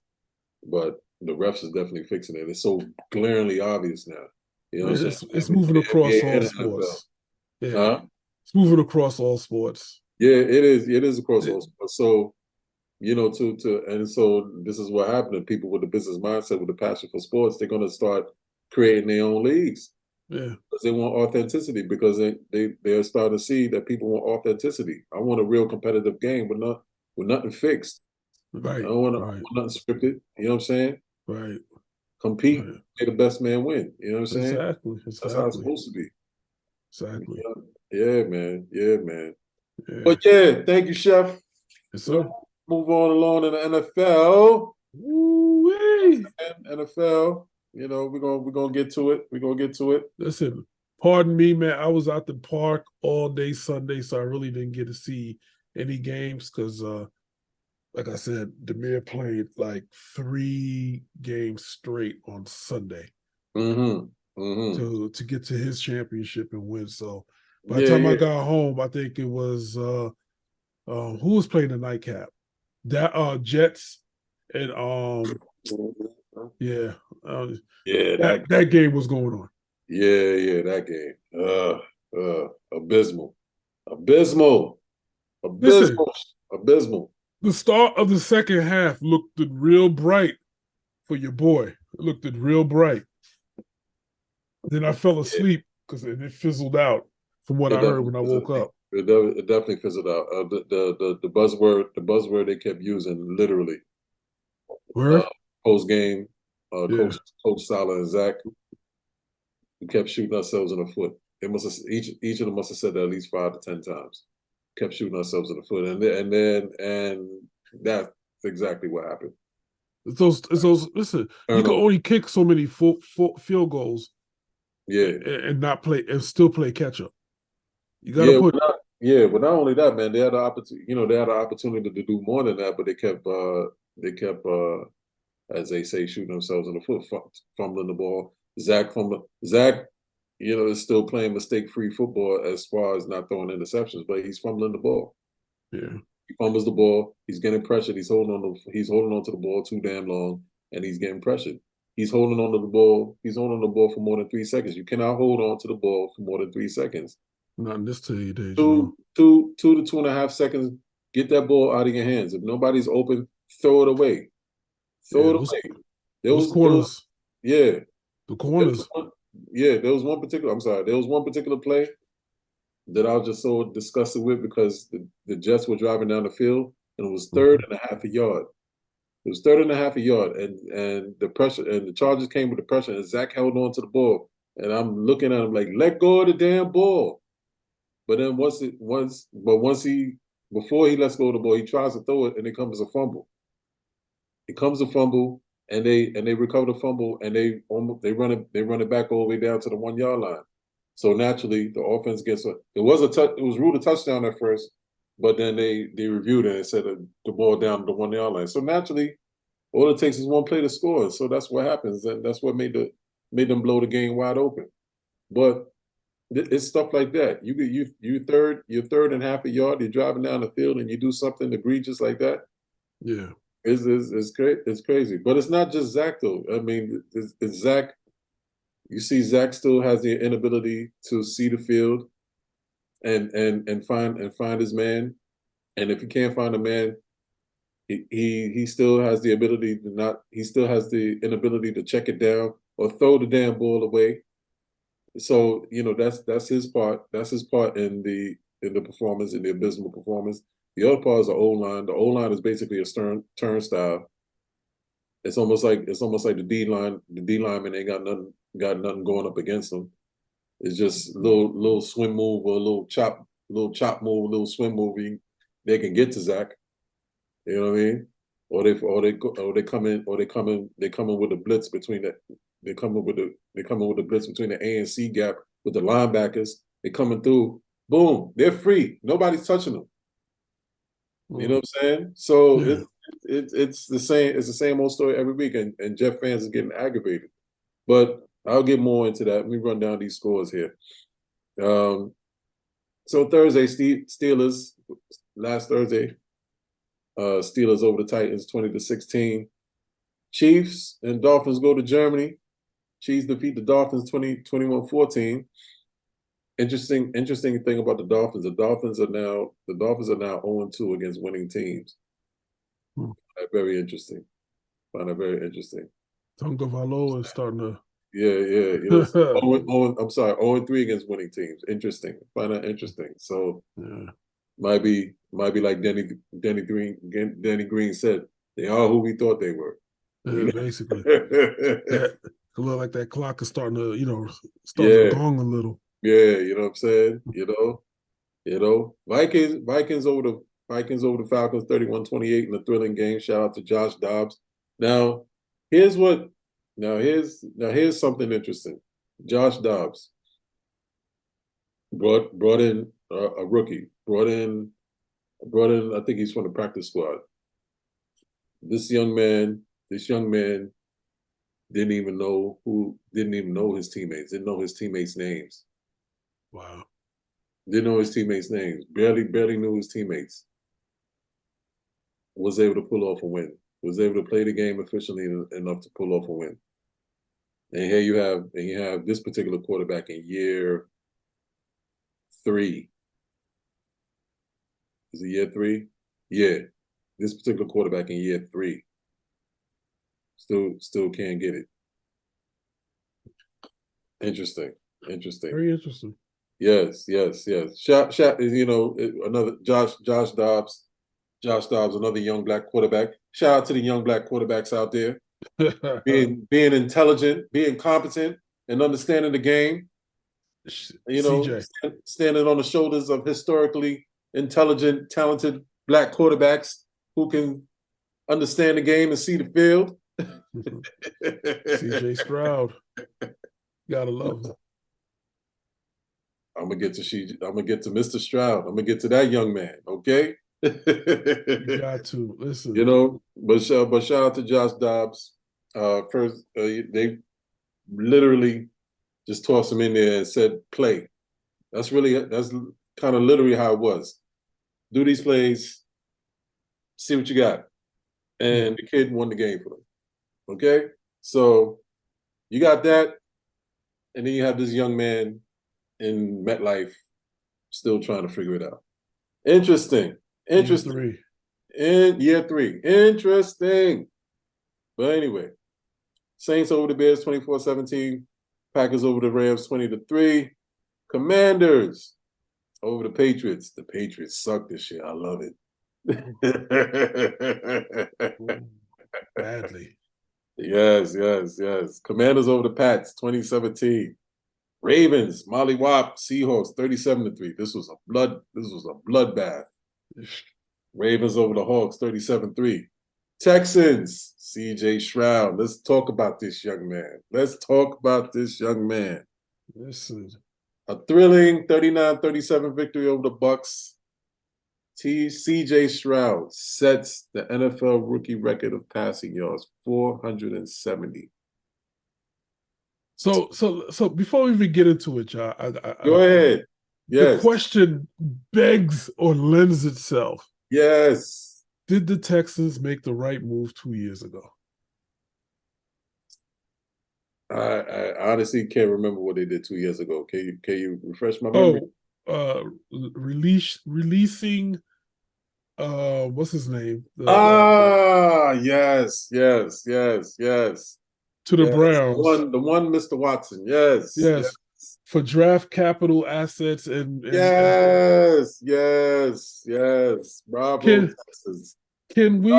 but the refs is definitely fixing it. It's so glaringly obvious now. You know what I'm saying? It's I mean, moving the across NBA all and the NFL. sports. Yeah. Huh? It's moving across all sports. Yeah, it is. It is across Yeah. all sports. So, and so this is what happened. People with the business mindset, with the passion for sports, they're going to start creating their own leagues Yeah. because they want authenticity. Because they're starting to see that people want authenticity. I want a real competitive game, with nothing fixed. I Right. don't want Right. nothing scripted. You know what I'm saying? Right. Compete, Right. may the best man win. You know what I'm saying? Exactly. That's how it's Exactly. supposed to be. Exactly. Yeah, man. Yeah, man. Yeah. But yeah, thank you, Chef. Yes, We'll sir. move on along in the NFL. Woo-wee. NFL. We're gonna get to it. We're gonna get to it. Listen, pardon me, man. I was out the park all day Sunday, so I really didn't get to see any games because, like I said, Demir played like 3 games straight on Sunday Mm-hmm. Mm-hmm. to get to his championship and win. So by the Yeah, time I yeah. got home, I think it was who was playing the nightcap? That Jets and yeah, uh, Yeah, that game was going on. yeah, that game. Abysmal. Abysmal. Listen, Abysmal. Abysmal. the start of the second half looked real bright for your boy. It looked real bright. Then I fell Yeah, asleep because it fizzled out from what it I heard definitely when I fizzled woke up. it definitely fizzled out. The buzzword they kept using literally, uh Where? post game, Yeah. Coach Salah and Zach, we kept shooting ourselves in the foot. They must have each of them must have said that at least 5 to 10 times. Kept shooting ourselves in the foot, and that's exactly what happened. It's those. Listen, you can Turnover. only kick so many field goals Yeah, and not play and still play catch up. You got to yeah, put. but not only that, man. They had the opportunity. They had an opportunity to do more than that, but they kept They kept, as they say, shooting themselves in the foot, fumbling the ball. Zach, is still playing mistake-free football as far as not throwing interceptions, but he's fumbling the ball. Yeah. He fumbles the ball. He's getting pressured. He's holding on to the ball too damn long, and he's getting pressured. He's holding on to the ball. He's holding on to the ball for more than 3 seconds. You cannot hold on to the ball for more than 3 seconds. Not in this day and age. Two to 2.5 seconds. Get that ball out of your hands. If nobody's open, throw it away. Throw it away. Those corners. Yeah. The corners. There was one particular play that I was just so disgusted with because the Jets were driving down the field and it was third and a half a yard. It was third and a half a yard, and the pressure and the Chargers came with the pressure, and Zach held on to the ball, and I'm looking at him like, let go of the damn ball. But then before he lets go of the ball, he tries to throw it, and it comes a fumble. It comes a fumble, and they recover the fumble, and they run it back all the way down to the 1 yard line. So naturally, the offense gets it was ruled a touchdown at first, but then they reviewed it and said the ball down to the 1 yard line. So naturally, all it takes is one play to score. So that's what happens, and that's what made them blow the game wide open. But it's stuff like that. You're third and half a yard. You're driving down the field and you do something egregious like that. Yeah, it's crazy. But it's not just Zach though. I mean, it's Zach. You see, Zach still has the inability to see the field and find his man. And if he can't find a man, he still has the ability to not. He still has the inability to check it down or throw the damn ball away. So that's his part. That's his part in the performance, in the abysmal performance. The other part is the O line. The O line is basically a turnstile. It's almost like the D line. The D lineman ain't got nothing going up against them. It's just little swim move or a little chop move, a little swim move. They can get to Zach. You know what I mean? Or they come in with a blitz between the. They're coming with the blitz between the A and C gap with the linebackers. They're coming through. Boom, they're free. Nobody's touching them. You know what I'm saying? So yeah. it's the same. It's the same old story every week, and Jet fans are getting aggravated. But I'll get more into that. Let me run down these scores here. So Thursday, Steelers last Thursday. Steelers over the Titans 20-16. Chiefs and Dolphins go to Germany. Chiefs defeat the Dolphins 21-14. Interesting thing about the Dolphins. The Dolphins are now 0-2 against winning teams. Very interesting. Find that very interesting. Tonga Valo is starting to. Yeah. I'm sorry, 0-3 against winning teams. Interesting. Find that interesting. So might be like Danny Green said. They are who we thought they were. Yeah, basically. It look like that clock is starting to, to gong a little. Yeah, you know what I'm saying? Vikings over the Falcons 31-28 in a thrilling game. Shout out to Josh Dobbs. Now, here's something interesting. Josh Dobbs brought in a rookie. Brought in, I think he's from the practice squad. This young man didn't even know his teammates, didn't know his teammates' names. Wow. Didn't know his teammates' names. Barely knew his teammates. Was able to pull off a win. Was able to play the game efficiently enough to pull off a win. And here you have this particular quarterback in year 3. Is it year 3? Yeah. This particular quarterback in year 3. Still can't get it. Interesting. Very interesting. Yes. Shout, another Josh Dobbs. Josh Dobbs, another young black quarterback. Shout out to the young black quarterbacks out there. being intelligent, being competent, and understanding the game. Standing on the shoulders of historically intelligent, talented black quarterbacks who can understand the game and see the field. CJ Stroud. Gotta love him. I'm gonna get to Mr. Stroud. I'm gonna get to that young man, okay? You got to listen. You know, but shout out to Josh Dobbs. First, they literally just tossed him in there and said, "Play." That's kind of literally how it was. Do these plays, see what you got, and the kid won the game for them. Okay, so you got that, and then you have this young man in MetLife still trying to figure it out. Interesting. In year 3. Interesting. But anyway, Saints over the Bears 24-17. Packers over the Rams 20-3. Commanders over the Patriots. The Patriots suck this year. I love it. Badly. Yes. Commanders over the Pats 2017. Ravens, Molly Wop, Seahawks 37-3. This was a bloodbath. Ravens over the Hawks 37-3. Texans, CJ Stroud. Let's talk about this young man. Listen. A thrilling 39-37 victory over the Bucks. CJ Stroud sets the NFL rookie record of passing yards, 470. So before we even get into it, y'all, Go ahead. Yes. The question begs or lends itself. Yes. Did the Texans make the right move 2 years ago? I honestly can't remember what they did 2 years ago. Can you refresh my memory? Releasing what's his name? Yes. To the Browns. The one Mr. Watson. Yes. For draft capital assets and yes. Bravo, Texans. Can we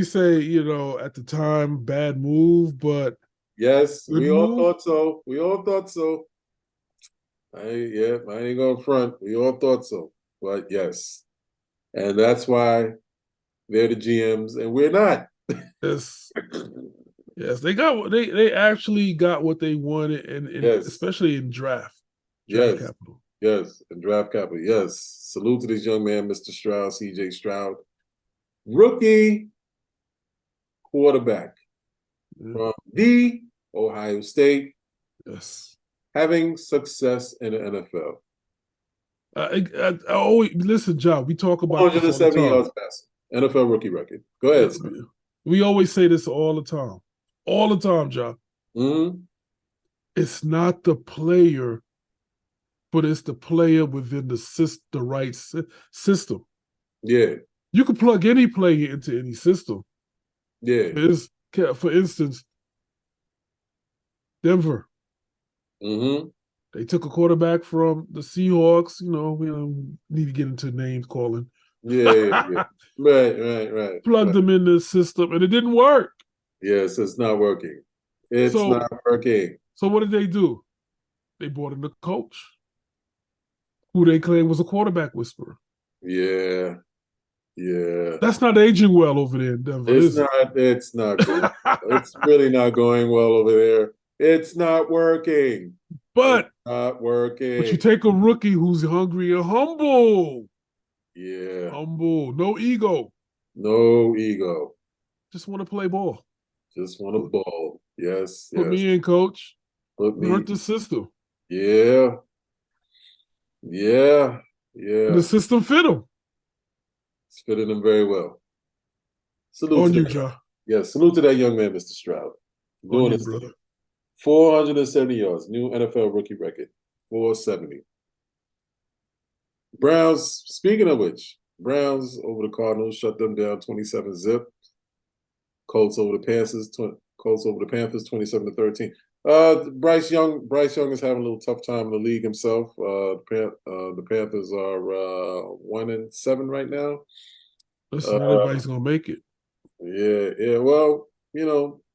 say, at the time, bad move, but yes, we all thought so. I ain't going front. We all thought so. But yes. And that's why they're the GMs and we're not. Yes, they actually got what they wanted, and especially in draft capital. Yes, in draft capital. Yes. Salute to this young man, Mr. Stroud, CJ Stroud. Rookie quarterback from the Ohio State. Yes. Having success in the NFL. I always listen, John. We talk about 170 yards passing. NFL rookie record. Go ahead. We always say this all the time. All the time, John. Mm-hmm. It's not the player, but it's the player within the right system. Yeah. You can plug any player into any system. Yeah. For instance, Denver. Mm-hmm. They took a quarterback from the Seahawks. We don't need to get into names calling. Yeah. Right. Plugged them in the system, and it didn't work. Yes, it's not working. Not working. So what did they do? They brought in the coach, who they claim was a quarterback whisperer. Yeah. That's not aging well over there in Denver. It's not good. It's really not going well over there. It's not working. But you take a rookie who's hungry and humble. Yeah. Humble. No ego. Just want to play ball. Just want to ball. Yes. Put me in, coach. Learn the system. Yeah. And the system fit him. It's fitting him very well. Salute on to you, Joe. Yes, salute to that young man, Mr. Stroud. Doing his brother. 470 yards, new NFL rookie record, 470. Browns, speaking of which, Browns over the Cardinals, shut them down 27-0. Colts over the Panthers 27-13. Bryce Young is having a little tough time in the league himself. The Panthers are 1-7 right now. Listen, everybody's gonna make it. Yeah. Well,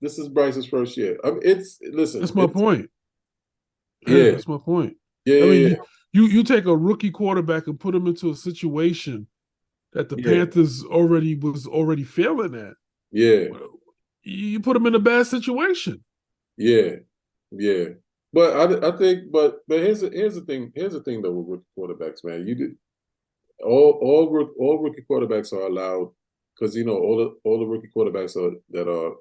this is Bryce's first year. I mean, That's my point. Yeah, that's my point. Yeah, I mean, you take a rookie quarterback and put him into a situation that the Panthers was already failing at. Yeah, you put him in a bad situation. Yeah. But I think, but here's the thing. Here's the thing though with rookie quarterbacks, man. All rookie quarterbacks are allowed because all the rookie quarterbacks that are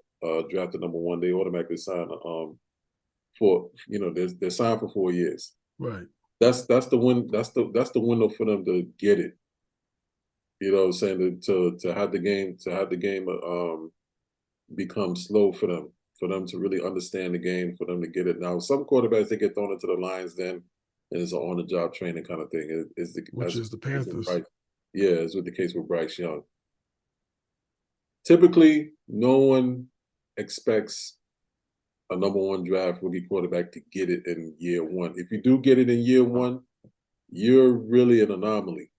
drafted number one, they automatically sign for they're signed for 4 years. Right. That's the window for them to get it. You know what I'm saying? To have the game become slow for them to really understand the game, for them to get it. Now, some quarterbacks, they get thrown into the lines then, and it's an on-the-job training kind of thing. Which is the Panthers. Yeah, it's with the case with Bryce Young. Typically, no one expects a number one draft rookie quarterback to get it in year one. If you do get it in year one, you're really an anomaly.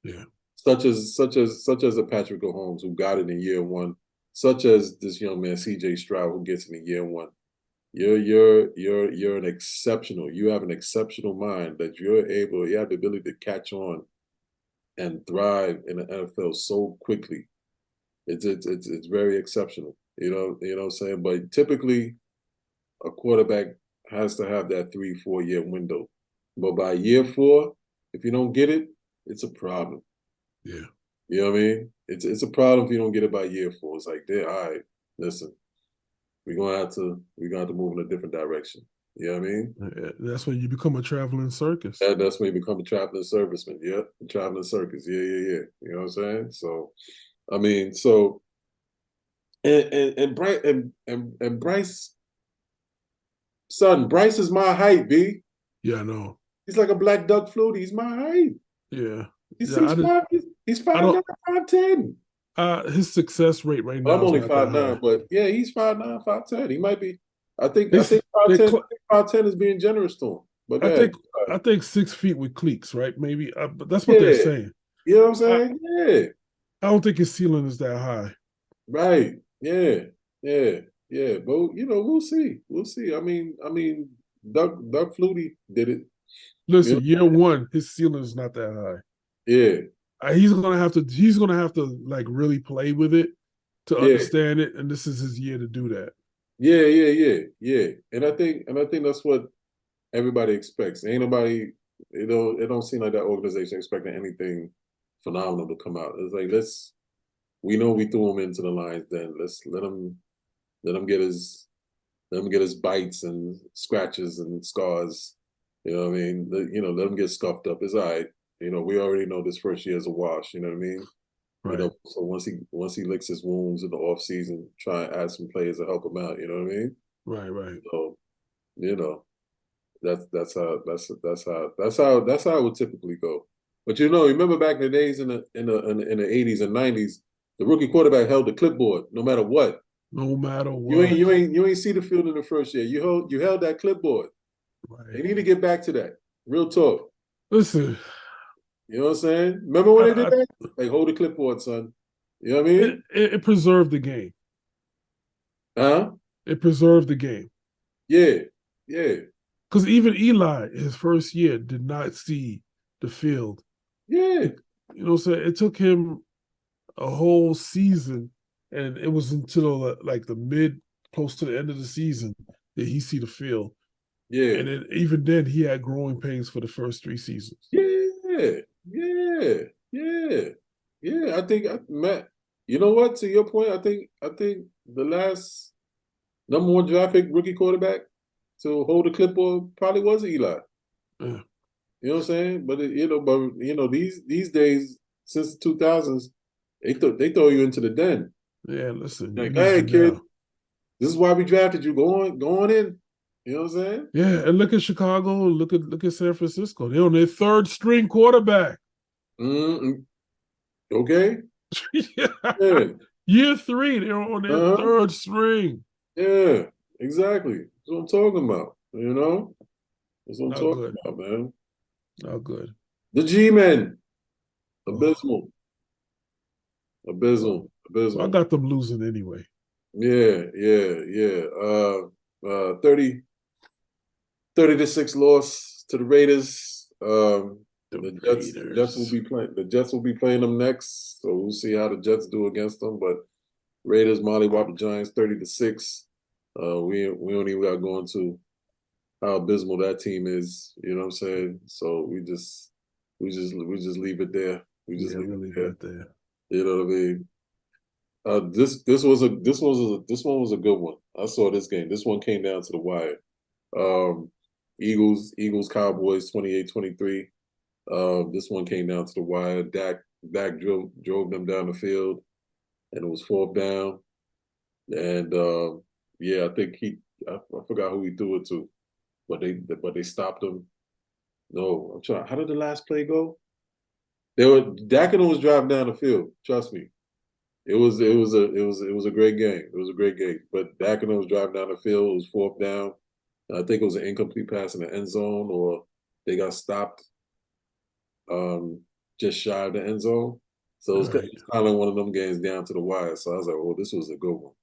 Yeah. Such as a Patrick Mahomes who got it in year one, such as this young man CJ Stroud who gets it in year one. You're an exceptional. You have an exceptional mind that you have the ability to catch on and thrive in the NFL so quickly. It's very exceptional. You know what I'm saying? But typically a quarterback has to have that 3-4 year window. But by year 4, if you don't get it, it's a problem. Yeah. You know what I mean? It's a problem if you don't get it by year 4. It's like, all right, listen, we're gonna have to move in a different direction. You know what I mean? That's when you become a traveling circus. That's when you become a traveling serviceman. Yeah, a traveling circus. Yeah. You know what I'm saying? So, I mean, and Bryce, son, Bryce is my height, B. Yeah, I know. He's like a black duck Flutie. He's my height. Yeah. He's 5'9", 5'10". His success rate right now. I'm only 5'9", but yeah, he's 5'9", 5'10". He might be. I think 5'10" is being generous to him. But I think 6 feet with cleats, right? Maybe, but that's what they're saying. You know what I'm saying? Yeah. I don't think his ceiling is that high. Right. Yeah. But we'll see. We'll see. I mean, Doug Flutie did it. Listen, year one, his ceiling is not that high. Yeah. He's gonna have to like really play with it to understand it, and this is his year to do that. Yeah. And I think that's what everybody expects. Ain't nobody, it don't seem like that organization expecting anything phenomenal to come out. It's like, we know we threw him into the lines, then let's let him get his bites and scratches and scars. You know what I mean? Let him get scuffed up. It's all right. We already know this first year is a wash. You know what I mean? Right. So once he licks his wounds in the off season, try and add some players to help him out. You know what I mean? Right. So, that's how it would typically go. But remember back in the days in the 80s and 90s, the rookie quarterback held the clipboard no matter what. No matter what. You ain't see the field in the first year. You held that clipboard. Right. They need to get back to that. Real talk. Listen. You know what I'm saying? Remember when they did that? Like, hold the clipboard, son. You know what I mean? It preserved the game. Huh? It preserved the game. Yeah. Because even Eli, his first year, did not see the field. Yeah. You know what I'm saying? It took him a whole season, and it was until like close to the end of the season that he see the field. Yeah. And even then, he had growing pains for the first 3 seasons. Yeah. I think, Matt, you know what? To your point, I think the last number one draft pick rookie quarterback to hold the clipboard probably was Eli. Yeah. You know what I'm saying? But these days, since the 2000s, they throw you into the den. Yeah, listen. Like, hey, kid, this is why we drafted you. Go on in. You know what I'm saying? Yeah, and look at Chicago. Look at San Francisco. They're on their 3rd string quarterback. Okay. Yeah. Year 3, they're on their 3rd string. Yeah, exactly. That's what I'm talking about. That's what I'm talking about, man. Not good. The G-Men. Abysmal. I got them losing anyway. Yeah. 30-6 loss to the Raiders. The Jets will be playing them next, so we'll see how the Jets do against them. But Raiders mollywop the Giants 30-6. We don't even got going to how abysmal that team is. You know what I'm saying? So we just leave it there. We just leave really it there. got there. You know what I mean? This one was a good one. I saw this game. This one came down to the wire. Eagles Cowboys 28-23. This one came down to the wire. Dak drove them down the field, and it was 4th down. And I think I forgot who he threw it to, but they stopped him. No, I'm trying. How did the last play go? Dak was driving down the field. Trust me. It was a great game. It was a great game. But Dak was driving down the field. It was 4th down. I think it was an incomplete pass in the end zone, or they got stopped just shy of the end zone. So it was kind of like one of them games down to the wire. So I was like, "Oh, this was a good one.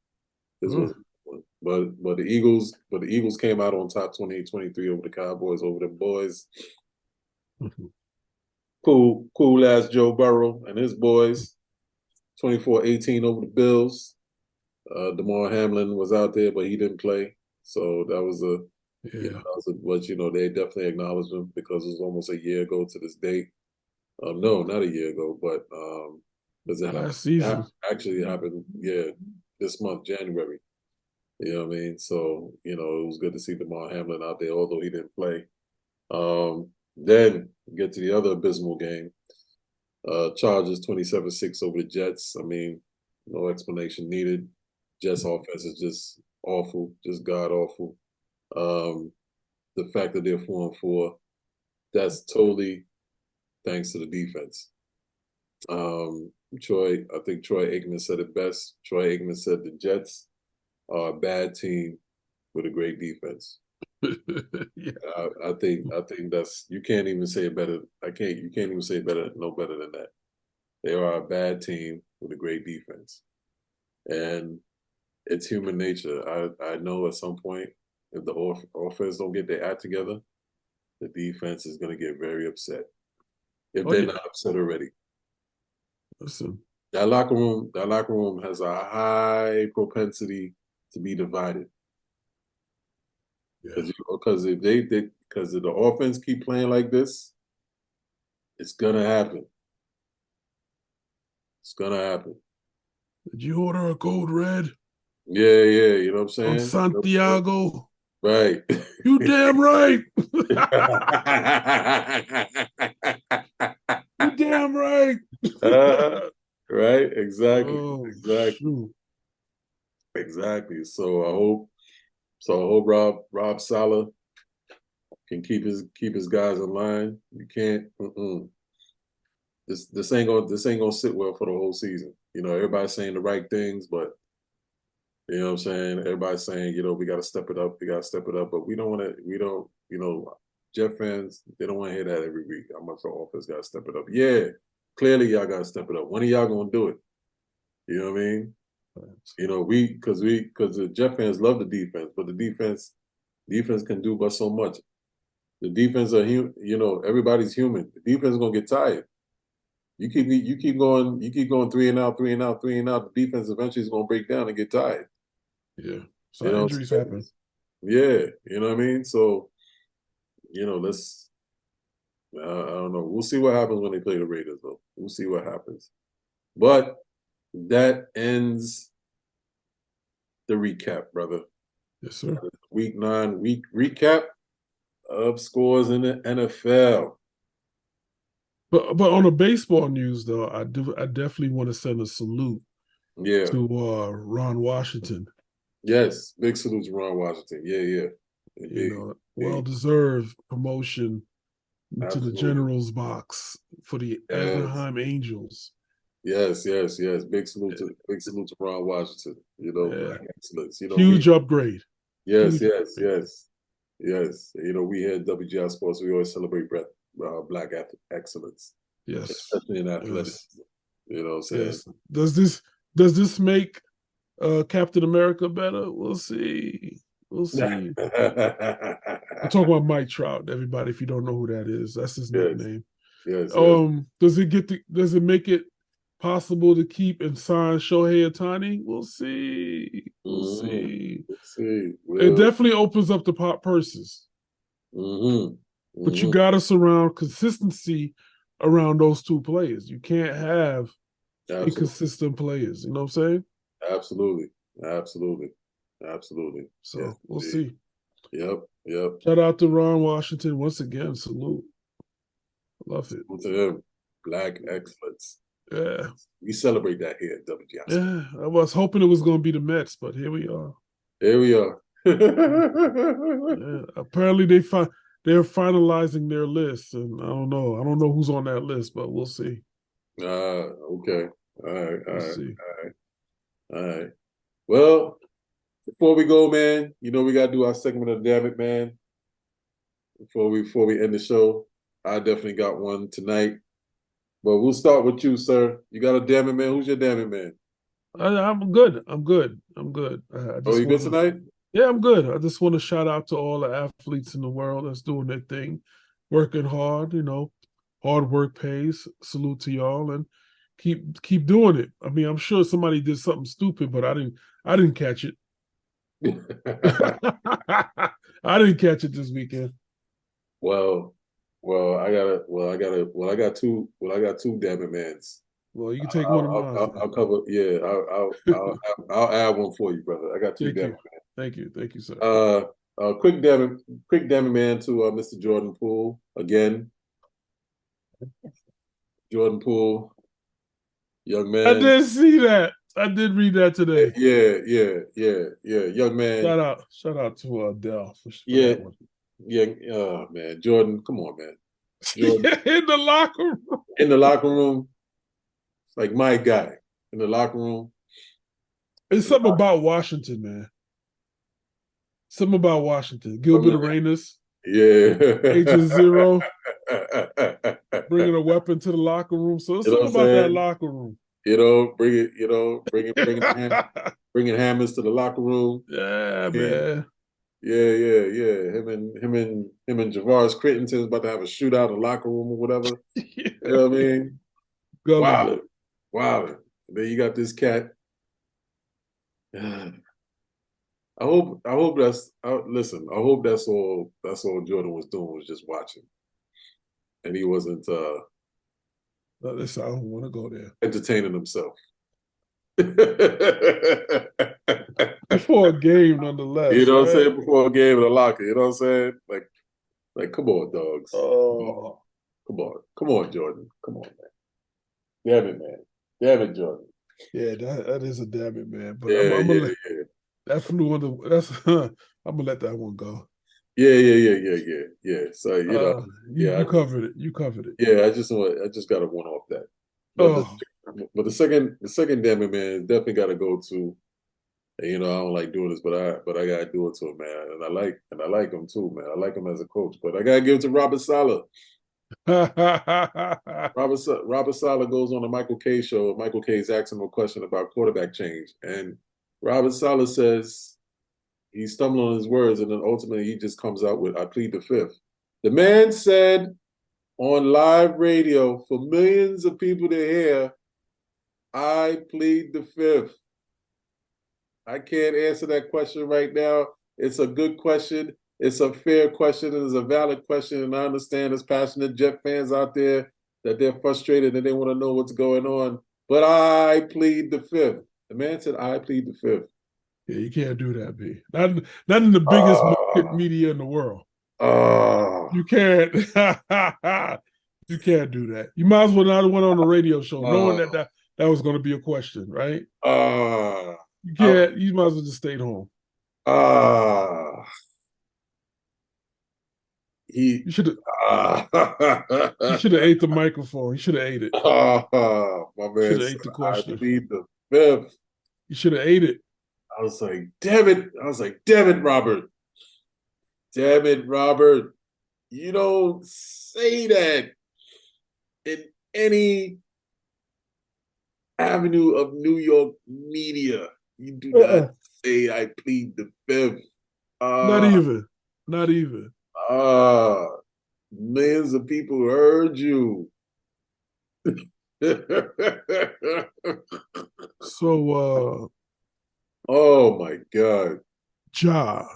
This was a good one." But the Eagles came out on top 28-23 over the Cowboys, over the boys. Cool ass Joe Burrow and his boys. 24-18 over the Bills. Damar Hamlin was out there, but he didn't play. So that was but they definitely acknowledged him because it was almost a year ago to this date. No, not a year ago, but last season actually happened, this month, January. You know what I mean? So, it was good to see Damar Hamlin out there, although he didn't play. Then get to the other abysmal game. Chargers 27-6 over the Jets. I mean, no explanation needed. Jets offense is just awful, just god awful. The fact that they're 4-4, that's totally thanks to the defense. I think Troy Aikman said it best. Troy Aikman said the Jets are a bad team with a great defense. I think that's, you can't even say it better. You can't even say it better than that. They are a bad team with a great defense. And it's human nature. I know at some point, if the offense don't get their act together, the defense is going to get very upset. If they're not upset already. Listen, that locker room has a high propensity to be divided. Because if the offense keep playing like this, it's gonna happen. It's gonna happen. Did you order a code red? Yeah, you know what I'm saying? On Santiago. Right. You damn right. You damn right. Right, exactly. Oh, exactly. So I hope Rob Saleh can keep his guys in line. You can't. This ain't gonna sit well for the whole season. Everybody's saying the right things, but you know what I'm saying. Everybody's saying we got to step it up. But we don't want to. Jet fans, they don't want to hear that every week. How much the offense got to step it up? Yeah, clearly y'all got to step it up. When are y'all gonna do it? You know what I mean? Because the Jet fans love the defense, but the defense can do but so much. The defense are everybody's human. The defense is gonna get tired. You keep going 3 and out. The defense eventually is gonna break down and get tired. Yeah, so injuries happen. Yeah, you know what I mean. So, let's. I don't know. We'll see what happens when they play the Raiders, though. We'll see what happens. But that ends the recap, brother. Yes, sir. Week 9 recap of scores in the NFL. But on the baseball news, though, I definitely want to send a salute to Ron Washington. Yes, big salute to Ron Washington. Yeah. Well-deserved promotion to the Generals box for the Anaheim Angels. Yes. Big salute to Ron Washington. Black excellence. Huge upgrade. Yes. We here at WGI Sports, we always celebrate black excellence. Yes, especially in athletics. You know what I'm saying? Yes. Does this make Captain America better? We'll see. I'm talking about Mike Trout, everybody. If you don't know who that is, that's his nickname. Yes. Does it make it possible to keep and sign Shohei Ohtani? We'll see. We'll see. It definitely opens up the pop purses. But you got to surround consistency around those two players. You can't have Absolutely. inconsistent players. You know what I'm saying? Absolutely. So Yes, we'll indeed. see. Yep. Shout out to Ron Washington once again. Salute. Love it. To him. Black excellence. Yeah. We celebrate that here at WGI. Yeah. I was hoping it was going to be the Mets, but here we are. Here we are. Yeah. Apparently they're finalizing their list, and I don't know who's on that list, but we'll see. Okay. All right. All right. Well, before we go, man, we gotta do our segment of Damn It, man. Before we end the show, I definitely got one tonight. But we'll start with you, sir. You got a Damn It, man? Who's your Damn It, man? I'm good. You good tonight? Yeah, I'm good. I just want to shout out to all the athletes in the world that's doing their thing, working hard. Hard work pays. Salute to y'all, and keep doing it. I mean, I'm sure somebody did something stupid, but I didn't catch it. I didn't catch it this weekend. I got two Damn It mans. Well, you can take one of mine. I'll cover. Yeah, I'll add one for you, brother. I got two Damn It mans. Thank you, sir. Quick Damn It man to Mr. Jordan Poole again. Jordan Poole, young man. I did see that. I did read that today. Yeah, young man. Shout out to Dell for that one. Yeah, man. Jordan, come on, man. Jordan, in the locker room. In the locker room, like my guy in the locker room. It's something about Washington, man. Something about Washington. Gilbert Arenas. Yeah. Agent Zero. Bringing a weapon to the locker room. So it's something about that locker room. Bringing hammers to the locker room. Yeah, man. Yeah. Him and Javaris Crittenton's about to have a shootout in the locker room or whatever. You know what I mean? Wow. Then you got this cat. I hope that's all Jordan was doing was just watching. And he wasn't listen, I don't want to go there. Entertaining himself. Before a game, nonetheless. You know what I'm saying? Before a game in the locker. You know what I'm saying? Like come on, dogs. Oh. Come on, Jordan. Come on, man. Damn it, man. Damn it, Jordan. Yeah, that is a damn it, man. But I'm gonna let that one go. Yeah. So you covered it. You covered it. Yeah, I just got to one off that. But the second damn it, man, definitely got to go to. I don't like doing this, but I gotta do it to him, man. And I like him too, man. I like him as a coach, but I gotta give it to Robert Saleh. Robert Saleh goes on the Michael Kay show. Michael Kay's asking him a question about quarterback change, and Robert Saleh says he's stumbling on his words, and then ultimately he just comes out with, "I plead the fifth." The man said on live radio for millions of people to hear, "I plead the fifth." I can't answer that question right now. It's a good question. It's a fair question. It is a valid question. And I understand there's passionate Jet fans out there that they're frustrated and they want to know what's going on. But I plead the fifth. The man said, "I plead the fifth." Yeah, you can't do that, B. Not in the biggest market media in the world. You can't. You can't do that. You might as well not have went on a radio show knowing that was going to be a question, right? You can't. You might as well just stayed home. You should have. He should have ate the microphone. He should have ate it. My man should have ate the question. I plead the fifth. You should have ate it. I was like, damn it, Robert. Damn it, Robert. You don't say that in any avenue of New York media. You do not say "I plead the fifth." Not even. Millions of people heard you. So, oh my God. Ja,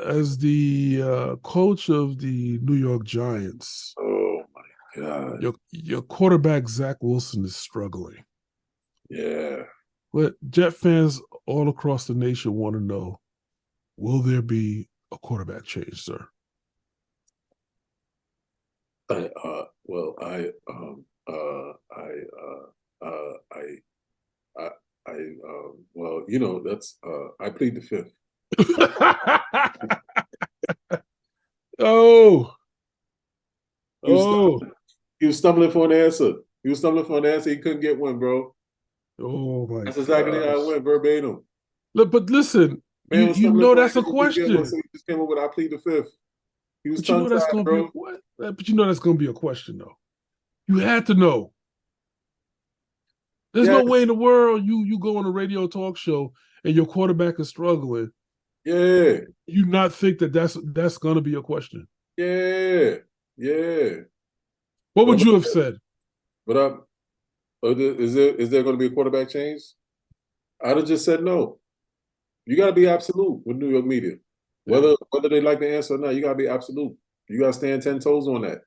as the coach of the New York Giants. Oh my God. Your quarterback Zach Wilson is struggling. Yeah. But Jet fans all across the nation want to know: will there be a quarterback change, sir? Well, well, that's I plead the fifth. Oh, He was, he was stumbling for an answer. He was stumbling for an answer. He couldn't get one, bro. Oh my That's exactly how it went, verbatim. Look, but listen, Man was you stumbling know for an that's a answer. He couldn't get one, question. so he just came up with I plead the fifth. He was But you know that's tongue-tied, going to be bro. what? But you know that's going to be a question, though. You had to know. There's no way Yes. in the world you go on a radio talk show and your quarterback is struggling. Yeah. You not think that's going to be a question. Yeah. Yeah. What would But you have said? but is there going to be a quarterback change? I'd have just said no. You got to be absolute with New York media, whether they like the answer or not. You got to be absolute. You got to stand 10 toes on that.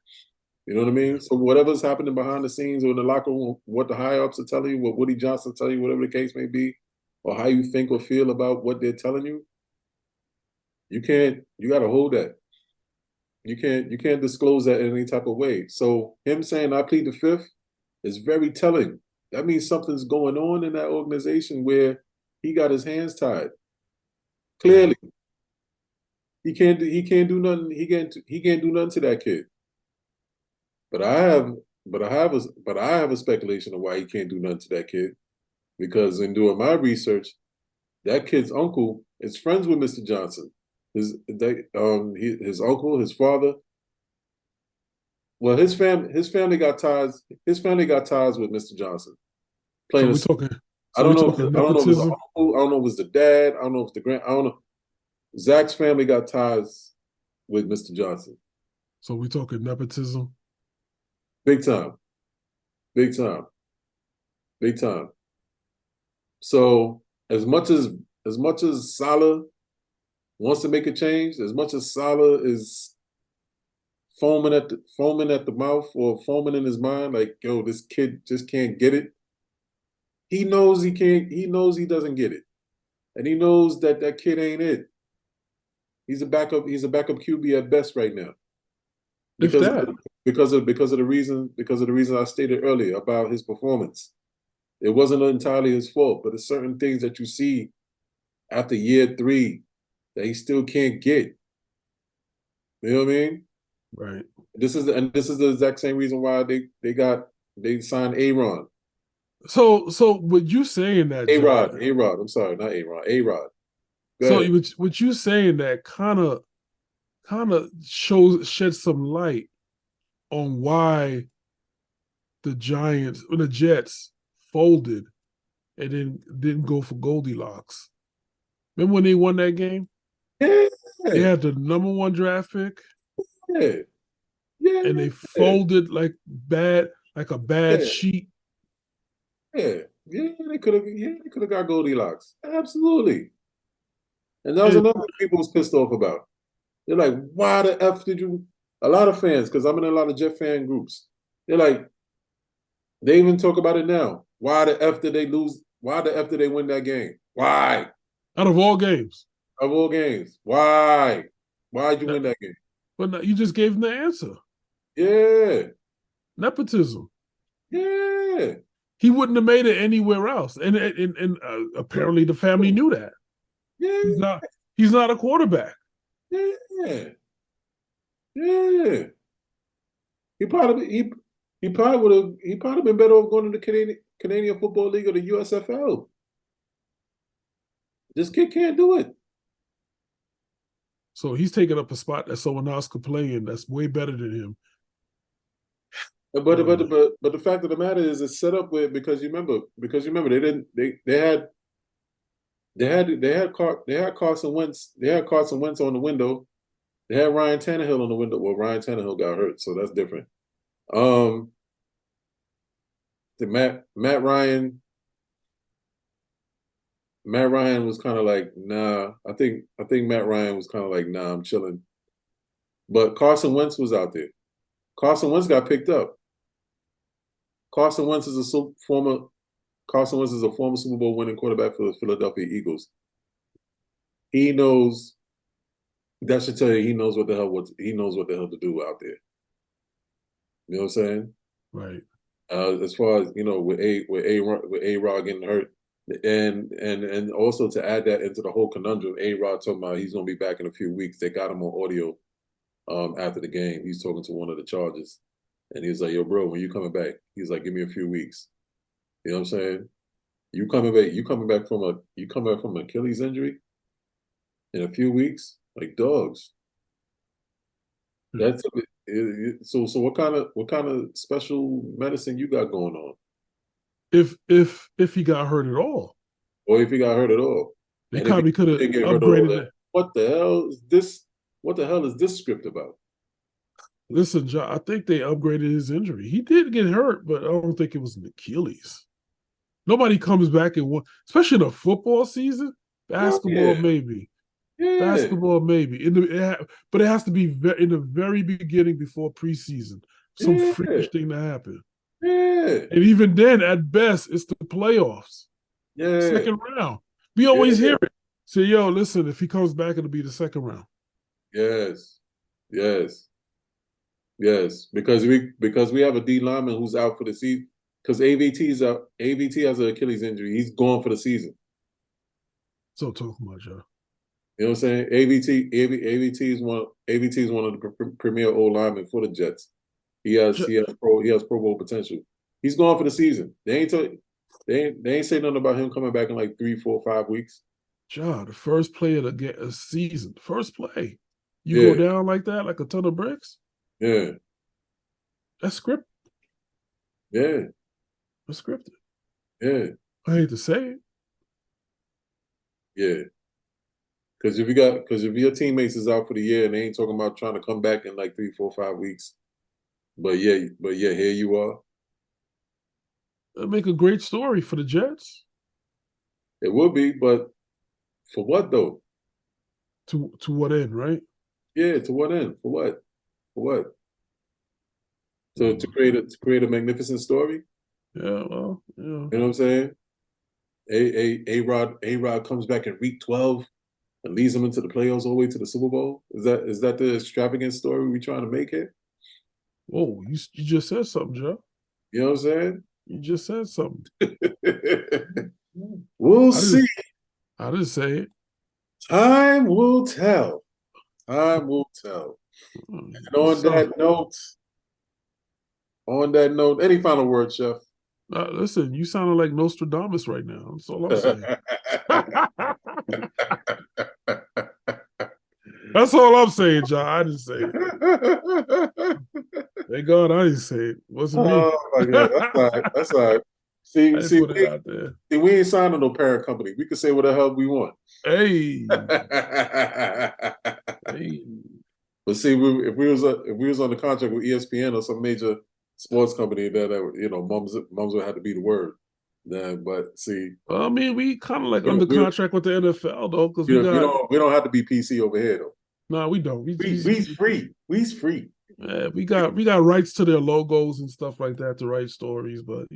You know what I mean? So whatever's happening behind the scenes or in the locker room, what the higher ups are telling you, what Woody Johnson tell you, whatever the case may be, or how you think or feel about what they're telling you, you got to hold that. You can't disclose that in any type of way. So him saying I plead the fifth is very telling. That means something's going on in that organization where he got his hands tied. Clearly, he can't do nothing. He can't do nothing to that kid. But I have a speculation of why he can't do nothing to that kid, because in doing my research, that kid's uncle is friends with Mr. Johnson. His uncle, his father. Well, his family got ties. His family got ties with Mr. Johnson. So Plain we and simple. talking. I So we don't know. talking I don't know if it's the nepotism. uncle. I don't know if it's the dad. I don't know if it's the grand. I don't know. Zach's family got ties with Mr. Johnson. So we talking nepotism. Big time. Big time. Big time. So as much as Salah wants to make a change, as much as Salah is foaming at the mouth or foaming in his mind, like, yo, this kid just can't get it. He knows he can't. He knows he doesn't get it, and he knows that kid ain't it. He's a backup. He's a backup QB at best right now, If because that. because of the reason I stated earlier about his performance. It wasn't entirely his fault, but there's certain things that you see after year 3 that he still can't get. You know what I mean? Right. This is the exact same reason why they signed Aaron. So with you saying that, John, A-Rod. I'm sorry, not Aaron. A-Rod. Go so ahead. with you saying that kind of sheds some light on why the Jets folded and then didn't go for Goldilocks. Remember when they won that game? Yeah, They had the number 1 draft pick yeah, yeah, and they folded like a bad yeah, sheet. yeah. They could have got Goldilocks. Absolutely. And that was And another thing people was pissed off about. They're like, why the F did you? A lot of fans, because I'm in a lot of Jet fan groups, they're like, they even talk about it now. Why the F did they lose? Why the F did they win that game? Why? out of all games. Of all games. Why? Why'd you win that game? But you just gave them the answer. Yeah. Nepotism. Yeah. He wouldn't have made it anywhere else. And apparently the family knew that. Yeah. He's not a quarterback. Yeah. Yeah. He probably been better off going to the Canadian Football League or the USFL. This kid can't do it. So he's taking up a spot that someone else could play in that's way better than him. But the fact of the matter is, it's set up with because you remember they had Carson Wentz on the window. They had Ryan Tannehill on the window. Well, Ryan Tannehill got hurt, so that's different. The Matt Ryan was kind of like, nah. I think Matt Ryan was kind of like, nah, I'm chilling. But Carson Wentz was out there. Carson Wentz got picked up. Carson Wentz is a former Super Bowl winning quarterback for the Philadelphia Eagles. He knows. That should tell you he knows what the hell to do out there. You know what I'm saying? Right. As far as with A-Rod getting hurt, and also to add that into the whole conundrum, A-Rod talking about he's gonna be back in a few weeks. They got him on audio after the game. He's talking to one of the Chargers, and he's like, "Yo, bro, when you coming back?" He's like, "Give me a few weeks." You know what I'm saying? You coming back from an Achilles injury in a few weeks, like dogs. That's so. What kind of special medicine you got going on? If he got hurt at all, or if he got hurt at all, they probably could have upgraded it. What the hell is this? What the hell is this script about? Listen, John, I think they upgraded his injury. He did get hurt, but I don't think it was an Achilles. Nobody comes back in one, especially in a football season. Basketball, maybe. Yeah. Basketball, maybe. But it has to be in the very beginning before preseason. Some freakish thing to happen. Yeah. And even then, at best, it's the playoffs. Yeah. Second round. We always hear it. Say, yo, listen, if he comes back, it'll be the second round. Yes. Because we have a D lineman who's out for the season. Because AVT's out. AVT has an Achilles injury. He's gone for the season. So talking about Joe. You know what I'm saying? AVT is one of the premier O linemen for the Jets. He has Pro Bowl potential. He's gone for the season. They ain't say nothing about him coming back in like 3, 4, 5 weeks. John, the first play to get a season, first play, you go down like that, like a ton of bricks. Yeah, that's scripted. Yeah, that's scripted. Yeah, I hate to say it. Yeah. Because if your teammates is out for the year and they ain't talking about trying to come back in like 3, 4, 5 weeks, but here you are. That'd make a great story for the Jets. It would be, but for what though? To what end, right? Yeah, to what end? For what? For what? To create a magnificent story? Yeah, well, yeah. You know what I'm saying? A-Rod comes back in week 12. And leads them into the playoffs all the way to the Super Bowl? Is that the extravagant story we're trying to make here? Whoa, you just said something, Joe. You know what I'm saying? You just said something. We'll see. I didn't say it. Time will tell. Time will tell. And on that note, any final words, Chef? Listen, you sounded like Nostradamus right now. That's all I'm saying. That's all I'm saying, John. I didn't say it. Thank God I didn't say it. Wasn't me. Oh my God, that's all right. See, put it out there. See, we ain't signing no parent company. We can say what the hell we want. Hey. But see, if we was on the contract with ESPN or some major sports company, that mums would have to be the word. Then, but see, well, I mean, we kind of like under contract with the NFL though, because we don't have to be PC over here though. No, we don't. We's free. We's free. Yeah, we got rights to their logos and stuff like that to write stories, but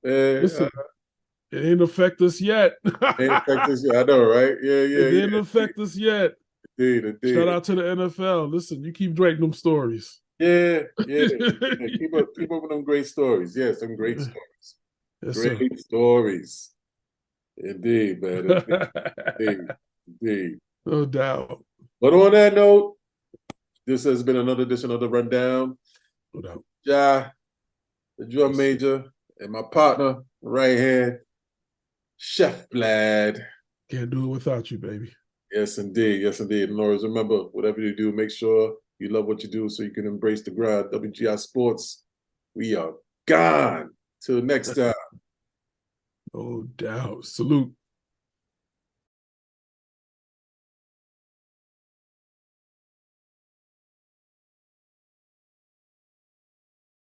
listen, it ain't affect us yet. Ain't affect us yet. I know, right? Yeah. It didn't affect us yet. Indeed. Shout out to the NFL. Listen, you keep writing them stories. Yeah. Keep up with them great stories. Yes, some great stories. Yes, great stories. Indeed, man. Indeed. No doubt. But on that note, this has been another edition of the Rundown. No doubt. Ja, the drum major, and my partner right here, Chef Vlad. Can't do it without you, baby. Yes, indeed. Yes, indeed. And always remember, whatever you do, make sure you love what you do so you can embrace the grind. WGI Sports, we are gone. Till next time. No doubt. Salute.